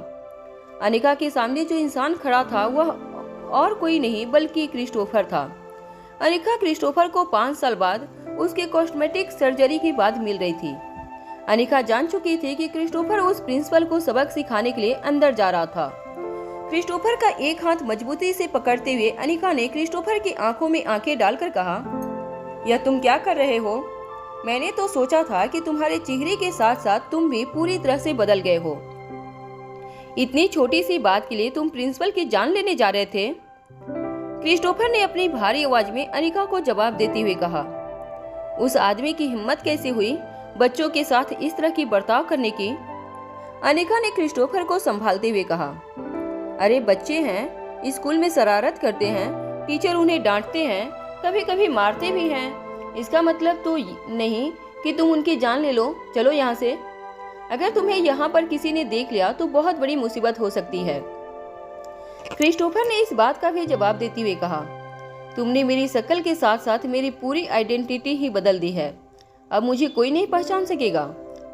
अनिका के सामने जो इंसान खड़ा था वह और कोई नहीं बल्कि क्रिस्टोफर था। अनिका क्रिस्टोफर को 5 साल बाद उसके कॉस्मेटिक सर्जरी के बाद मिल रही थी। अनिका जान चुकी थी कि क्रिस्टोफर उस प्रिंसिपल को सबक सिखाने के लिए अंदर जा रहा था। क्रिस्टोफर का एक हाथ मजबूती से पकड़ते हुए अनिका ने क्रिस्टोफर की आंखों में आंखें डालकर कहा, यह तुम क्या कर रहे हो? मैंने तो सोचा था कि तुम्हारे चेहरे के साथ साथ तुम भी पूरी तरह से बदल गए हो। इतनी छोटी सी बात के लिए तुम प्रिंसिपल की जान लेने जा रहे थे? क्रिस्टोफर ने अपनी भारी आवाज में अनिका को जवाब देते हुए कहा। उस आदमी की हिम्मत कैसे हुई बच्चों के साथ इस तरह की बर्ताव करने की? अनिका ने क्रिस्टोफर को संभालते हुए कहा, अरे बच्चे हैं, स्कूल में शरारत करते हैं, टीचर उन्हें डांटते हैं, कभी कभी मारते भी हैं। इसका मतलब तो नहीं कि तुम उनकी जान ले लो। चलो यहाँ से। अगर तुम्हें यहाँ पर किसी ने देख लिया तो बहुत बड़ी मुसीबत हो सकती है। क्रिस्टोफर ने इस बात का भी जवाब देते हुए कहा, तुमने मेरी शक्ल के साथ साथ मेरी पूरी आइडेंटिटी ही बदल दी है। अब मुझे कोई नहीं पहचान सकेगा।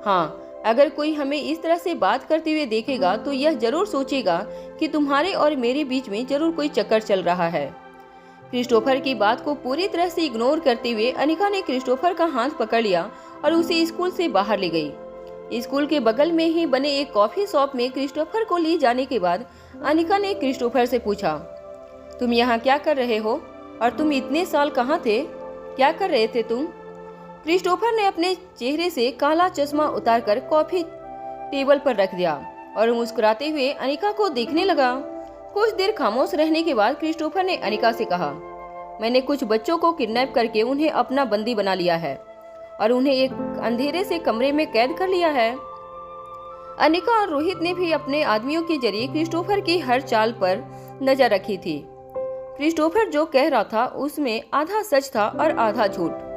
हाँ, अगर कोई हमें इस तरह से बात करते हुए देखेगा तो यह जरूर सोचेगा कि तुम्हारे और मेरे बीच में जरूर कोई चक्कर चल रहा है। क्रिस्टोफर की बात को पूरी तरह से इग्नोर करते हुए अनिका ने क्रिस्टोफर का हाथ पकड़ लिया और उसे स्कूल से बाहर ले गई। स्कूल के बगल में ही बने एक कॉफी शॉप में क्रिस्टोफर को ले जाने के बाद अनिका ने क्रिस्टोफर से पूछा, तुम यहाँ क्या कर रहे हो और तुम इतने साल कहाँ थे? क्या कर रहे थे तुम? क्रिस्टोफर ने अपने चेहरे से काला चश्मा उतारकर कॉफी टेबल पर रख दिया और मुस्कुराते हुए अनिका को देखने लगा। कुछ देर खामोश रहने के बाद क्रिस्टोफर ने अनिका से कहा, मैंने कुछ बच्चों को किडनैप करके उन्हें अपना बंदी बना लिया है और उन्हें एक अंधेरे से कमरे में कैद कर लिया है। अनिका और रोहित ने भी अपने आदमियों के जरिए क्रिस्टोफर की हर चाल पर नजर रखी थी। क्रिस्टोफर जो कह रहा था उसमें आधा सच था और आधा झूठ।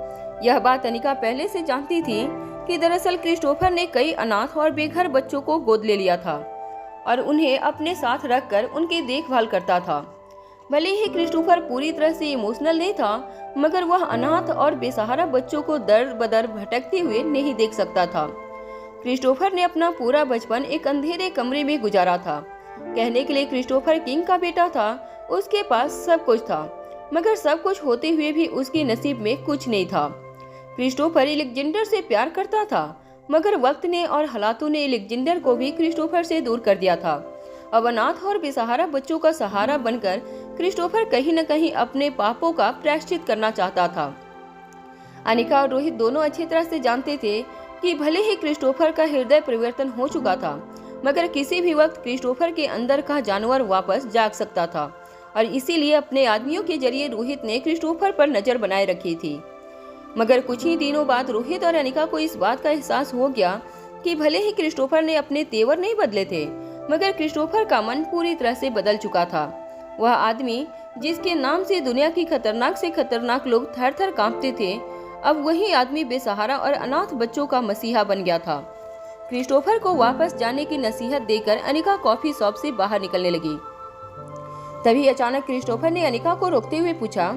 यह बात अनिका पहले से जानती थी कि दरअसल क्रिस्टोफर ने कई अनाथ और बेघर बच्चों को गोद ले लिया था और उन्हें अपने साथ रखकर उनकी देखभाल करता था। भले ही क्रिस्टोफर पूरी तरह से इमोशनल नहीं था, मगर वह अनाथ और बेसहारा बच्चों को दर बदर भटकते हुए नहीं देख सकता था। क्रिस्टोफर ने अपना पूरा बचपन एक अंधेरे कमरे में गुजारा था। कहने के लिए क्रिस्टोफर किंग का बेटा था, उसके पास सब कुछ था, मगर सब कुछ होते हुए भी उसके नसीब में कुछ नहीं था। क्रिस्टोफर अलेक्जेंडर से प्यार करता था, मगर वक्त ने और हालातों ने अलेक्जेंडर को भी क्रिस्टोफर से दूर कर दिया था। अब अनाथ और बेसहारा बच्चों का सहारा बनकर क्रिस्टोफर कहीं न कहीं अपने पापों का प्रायश्चित करना चाहता था। अनिका और रोहित दोनों अच्छी तरह से जानते थे कि भले ही क्रिस्टोफर का हृदय परिवर्तन हो चुका था, मगर किसी भी वक्त क्रिस्टोफर के अंदर का जानवर वापस जाग सकता था और इसीलिए अपने आदमियों के जरिए रोहित ने क्रिस्टोफर पर नजर बनाए रखी थी। मगर कुछ ही दिनों बाद रोहित और अनिका को इस बात का एहसास हो गया कि भले ही क्रिस्टोफर ने अपने तेवर नहीं बदले थे, मगर क्रिस्टोफर का मन पूरी तरह से बदल चुका था। वह आदमी जिसके नाम से दुनिया की खतरनाक से खतरनाक लोग थर थर कांपते थे, अब वही आदमी बेसहारा और अनाथ बच्चों का मसीहा बन गया था। क्रिस्टोफर को वापस जाने की नसीहत देकर अनिका कॉफी शॉप से बाहर निकलने लगी। तभी अचानक क्रिस्टोफर ने अनिका को रोकते हुए पूछा,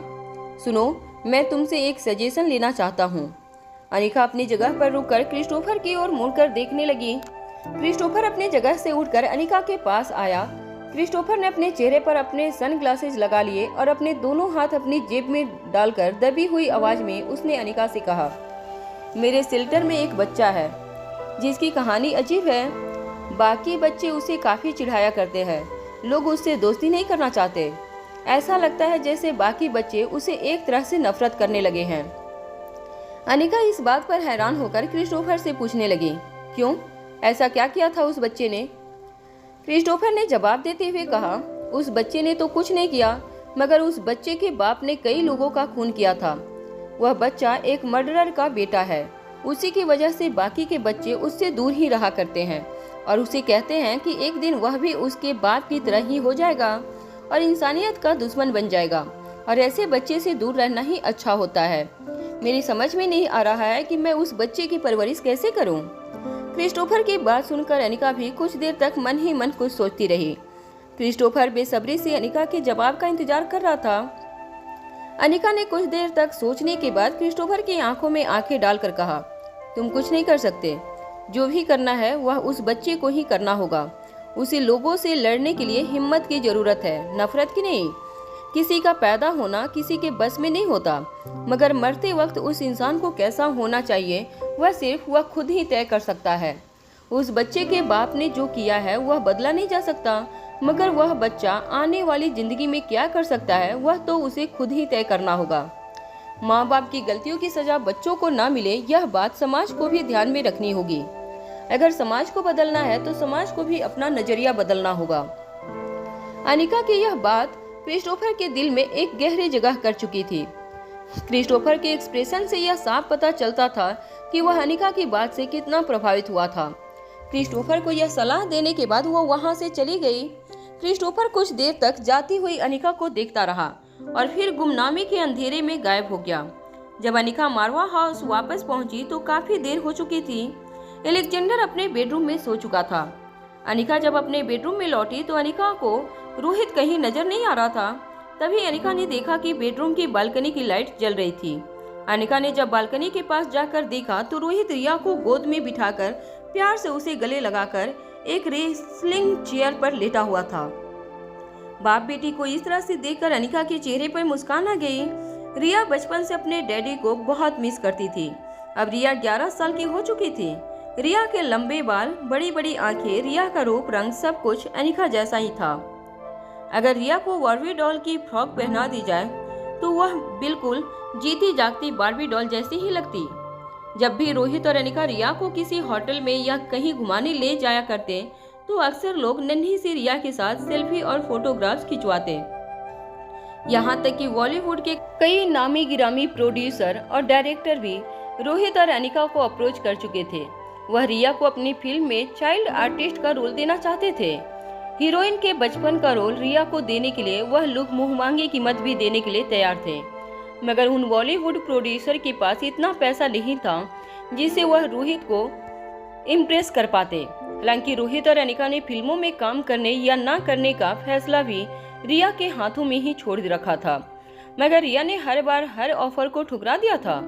सुनो, मैं तुमसे एक सजेशन लेना चाहता हूँ। अनिका अपनी जगह पर रुककर क्रिस्टोफर की ओर मुड़कर देखने लगी। क्रिस्टोफर अपनी जगह से उठकर अनिका के पास आया। क्रिस्टोफर ने अपने चेहरे पर अपने सनग्लासेस लगा लिए और अपने दोनों हाथ अपनी जेब में डालकर दबी हुई आवाज में उसने अनिका से कहा, मेरे शेल्टर में एक बच्चा है जिसकी कहानी अजीब है। बाकी बच्चे उसे काफी चिढ़ाया करते हैं, लोग उससे दोस्ती नहीं करना चाहते। ऐसा लगता है जैसे बाकी बच्चे उसे एक तरह से नफरत करने लगे हैं। अनिका इस बात पर हैरान होकर क्रिस्टोफर से पूछने लगी, क्यों, ऐसा क्या किया था उस बच्चे ने? क्रिस्टोफर ने जवाब देते हुए कहा, उस बच्चे ने तो कुछ नहीं किया, मगर उस बच्चे के बाप ने कई लोगों का खून किया था। वह बच्चा एक मर्डरर का बेटा है। उसी की वजह से बाकी के बच्चे उससे दूर ही रहा करते हैं और उसे कहते हैं कि एक दिन वह भी उसके बाप की तरह ही हो जाएगा और इंसानियत का दुश्मन बन जाएगा, और ऐसे बच्चे से दूर रहना ही अच्छा होता है। मेरी समझ में नहीं आ रहा है कि मैं उस बच्चे की परवरिश कैसे करूं। क्रिस्टोफर की बात सुनकर अनिका भी कुछ देर तक मन ही मन कुछ सोचती रही। क्रिस्टोफर बेसब्री से अनिका के जवाब का इंतजार कर रहा था। अनिका ने कुछ देर तक सोचने के बाद क्रिस्टोफर की आंखों में आंखें डालकर कहा, तुम कुछ नहीं कर सकते। जो भी करना है वह उस बच्चे को ही करना होगा। उसे लोगों से लड़ने के लिए हिम्मत की जरूरत है, नफरत की नहीं। किसी का पैदा होना किसी के बस में नहीं होता, मगर मरते वक्त उस इंसान को कैसा होना चाहिए वह सिर्फ वह खुद ही तय कर सकता है। उस बच्चे के बाप ने जो किया है वह बदला नहीं जा सकता, मगर वह बच्चा आने वाली जिंदगी में क्या कर सकता है वह तो उसे खुद ही तय करना होगा। माँ बाप की गलतियों की सजा बच्चों को ना मिले, यह बात समाज को भी ध्यान में रखनी होगी। अगर समाज को बदलना है तो समाज को भी अपना नजरिया बदलना होगा। अनिका की यह बात क्रिस्टोफर के दिल में एक गहरी जगह कर चुकी थी। क्रिस्टोफर के एक्सप्रेशन से यह साफ पता चलता था कि वह अनिका की बात से कितना प्रभावित हुआ था। क्रिस्टोफर को यह सलाह देने के बाद वो वहां से चली गई। क्रिस्टोफर कुछ देर तक जाती हुई अनिका को देखता रहा और फिर गुमनामी के अंधेरे में गायब हो गया। जब अनिका मारवा हाउस वापस पहुंची तो काफी देर हो चुकी थी। एलेक्जेंडर अपने बेडरूम में सो चुका था। अनिका जब अपने बेडरूम में लौटी तो अनिका को रोहित कहीं नजर नहीं आ रहा था। तभी अनिका ने देखा कि बेडरूम की बालकनी की लाइट जल रही थी। अनिका ने जब बालकनी के पास जाकर देखा तो रोहित रिया को गोद में बिठाकर प्यार से उसे गले लगाकर एक रेसलिंग चेयर पर लेटा हुआ था। बाप बेटी को इस तरह से देखकर अनिका के चेहरे पर मुस्कान आ गई। रिया बचपन से अपने डैडी को बहुत मिस करती थी। अब रिया 11 साल की हो चुकी थी। रिया के लंबे बाल, बड़ी बड़ी आंखें, रिया का रूप रंग सब कुछ अनिका जैसा ही था। अगर रिया को बार्बी डॉल की फ्रॉक पहना दी जाए तो वह बिल्कुल जीती जागती बार्बी डॉल जैसी ही लगती। जब भी रोहित और अनिका रिया को किसी होटल में या कहीं घुमाने ले जाया करते तो अक्सर लोग नन्ही सी रिया के साथ सेल्फी और फोटोग्राफ्स खिंचवाते। यहाँ तक कि बॉलीवुड के कई नामी गिरामी प्रोड्यूसर और डायरेक्टर भी रोहित और अनिका को अप्रोच कर चुके थे। वह रिया को अपनी फिल्म में चाइल्ड आर्टिस्ट का रोल देना चाहते थे। हीरोइन के बचपन का रोल रिया को देने के लिए वह लोग मुंहमांगी कीमत भी देने के लिए तैयार थे, मगर उन बॉलीवुड प्रोड्यूसर के पास इतना पैसा नहीं था जिससे वह रोहित को इम्प्रेस कर पाते। हालांकि रोहित और अनिका ने फिल्मों में काम करने या ना करने का फैसला भी रिया के हाथों में ही छोड़ रखा था, मगर रिया ने हर बार हर ऑफर को ठुकरा दिया था।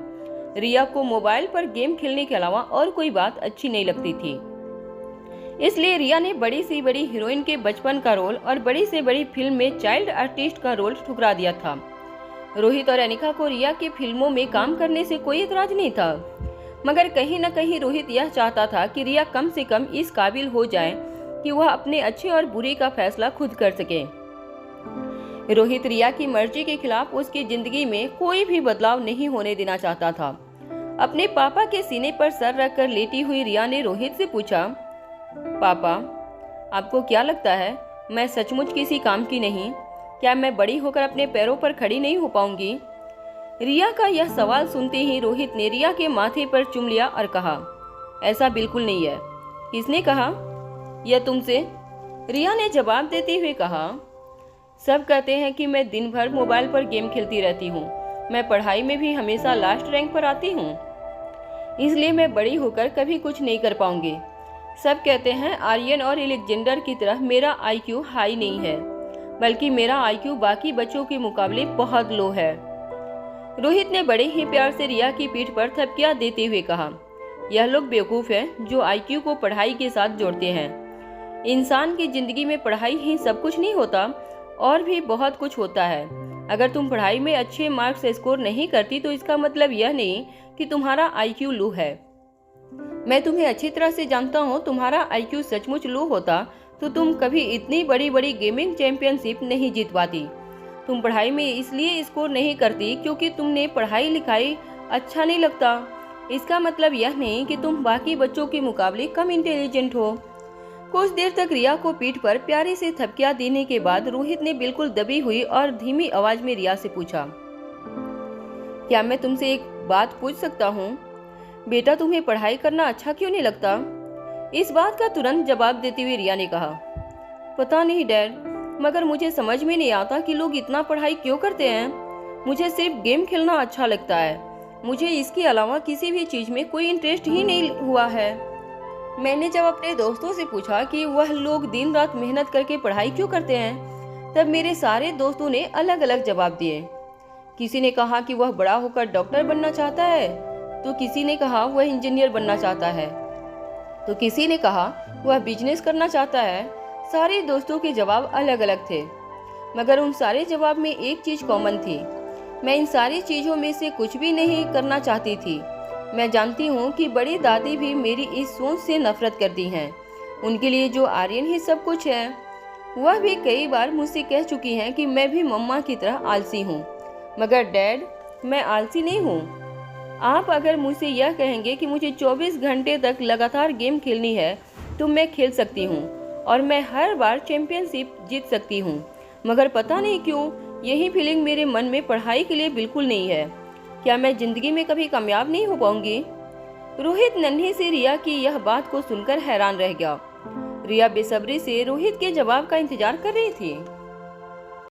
रिया को मोबाइल पर गेम खेलने के अलावा और कोई बात अच्छी नहीं लगती थी, इसलिए रिया ने बड़ी से बड़ी हीरोइन के बचपन का रोल और बड़ी से बड़ी फिल्म में चाइल्ड आर्टिस्ट का रोल ठुकरा दिया था। रोहित और अनिका को रिया की फिल्मों में काम करने से कोई एतराज नहीं था, मगर कहीं न कहीं रोहित यह चाहता था कि रिया कम से कम इस काबिल हो जाए कि वह अपने अच्छे और बुरे का फैसला खुद कर सके। रोहित रिया की मर्जी के खिलाफ उसकी जिंदगी में कोई भी बदलाव नहीं होने देना चाहता था। अपने पापा के सीने पर सर रखकर लेटी हुई रिया ने रोहित से पूछा, पापा, आपको क्या लगता है मैं सचमुच किसी काम की नहीं? क्या मैं बड़ी होकर अपने पैरों पर खड़ी नहीं हो पाऊंगी? रिया का यह सवाल सुनते ही रोहित ने रिया के माथे पर चुम लिया और कहा, ऐसा बिल्कुल नहीं है। किसने कहा? यह तुमसे? रिया ने जवाब देते हुए कहा, सब कहते हैं कि मैं दिन भर मोबाइल पर गेम खेलती रहती हूँ। मैं पढ़ाई में भी हमेशा लास्ट रैंक पर आती हूँ, इसलिए मैं बड़ी होकर कभी कुछ नहीं कर पाऊंगी। सब कहते हैं आर्यन और एलेक्जेंडर की तरह मेरा IQ हाई नहीं है, बल्कि मेरा IQ बाकी बच्चों के मुकाबले बहुत लो है। रोहित ने बड़े ही प्यार से रिया की पीठ पर थपकियां देते हुए कहा, यह लोग बेवकूफ़ हैं जो IQ को पढ़ाई के साथ जोड़ते हैं। इंसान की जिंदगी में पढ़ाई ही सब कुछ नहीं होता, और भी बहुत कुछ होता है। अगर तुम पढ़ाई में अच्छे मार्क्स स्कोर नहीं करती तो इसका मतलब यह नहीं कि तुम्हारा IQ लो है। मैं तुम्हें अच्छी तरह से जानता हूँ, तुम्हारा IQ सचमुच लो होता तो तुम कभी इतनी बड़ी बड़ी गेमिंग चैंपियनशिप नहीं जीत पाती। तुम पढ़ाई में इसलिए स्कोर नहीं करती क्योंकि तुमने पढ़ाई लिखाई अच्छा नहीं लगता। इसका मतलब यह नहीं कि तुम बाकी बच्चों के मुकाबले कम इंटेलिजेंट हो। कुछ देर तक रिया को पीठ पर प्यारे से थपकियां देने के बाद रोहित ने बिल्कुल दबी हुई और धीमी आवाज में रिया से पूछा, क्या मैं तुमसे एक बात पूछ सकता हूँ? बेटा, तुम्हें पढ़ाई करना अच्छा क्यों नहीं लगता? इस बात का तुरंत जवाब देते हुए रिया ने कहा, पता नहीं डैड, मगर मुझे समझ में नहीं आता कि लोग इतना पढ़ाई क्यों करते हैं। मुझे सिर्फ गेम खेलना अच्छा लगता है। मुझे इसके अलावा किसी भी चीज में कोई इंटरेस्ट ही नहीं हुआ है। मैंने जब अपने दोस्तों से पूछा कि वह लोग दिन रात मेहनत करके पढ़ाई क्यों करते हैं, तब मेरे सारे दोस्तों ने अलग अलग जवाब दिए। किसी ने कहा कि वह बड़ा होकर डॉक्टर बनना चाहता है, तो किसी ने कहा वह इंजीनियर बनना चाहता है, तो किसी ने कहा वह बिजनेस करना चाहता है। सारे दोस्तों के जवाब अलग अलग थे, मगर उन सारे जवाब में एक चीज कॉमन थी। मैं इन सारी चीजों में से कुछ भी नहीं करना चाहती थी। मैं जानती हूँ कि बड़ी दादी भी मेरी इस सोच से नफरत करती हैं। उनके लिए जो आर्यन ही सब कुछ है। वह भी कई बार मुझसे कह चुकी हैं कि मैं भी मम्मा की तरह आलसी हूँ, मगर डैड, मैं आलसी नहीं हूँ। आप अगर मुझसे यह कहेंगे कि मुझे 24 घंटे तक लगातार गेम खेलनी है तो मैं खेल सकती हूँ और मैं हर बार चैंपियनशिप जीत सकती हूँ, मगर पता नहीं क्यों यही फीलिंग मेरे मन में पढ़ाई के लिए बिल्कुल नहीं है। क्या मैं जिंदगी में कभी कामयाब नहीं हो पाऊंगी? रोहित नन्ही से रिया की यह बात को सुनकर हैरान रह गया। रिया बेसब्री से रोहित के जवाब का इंतजार कर रही थी।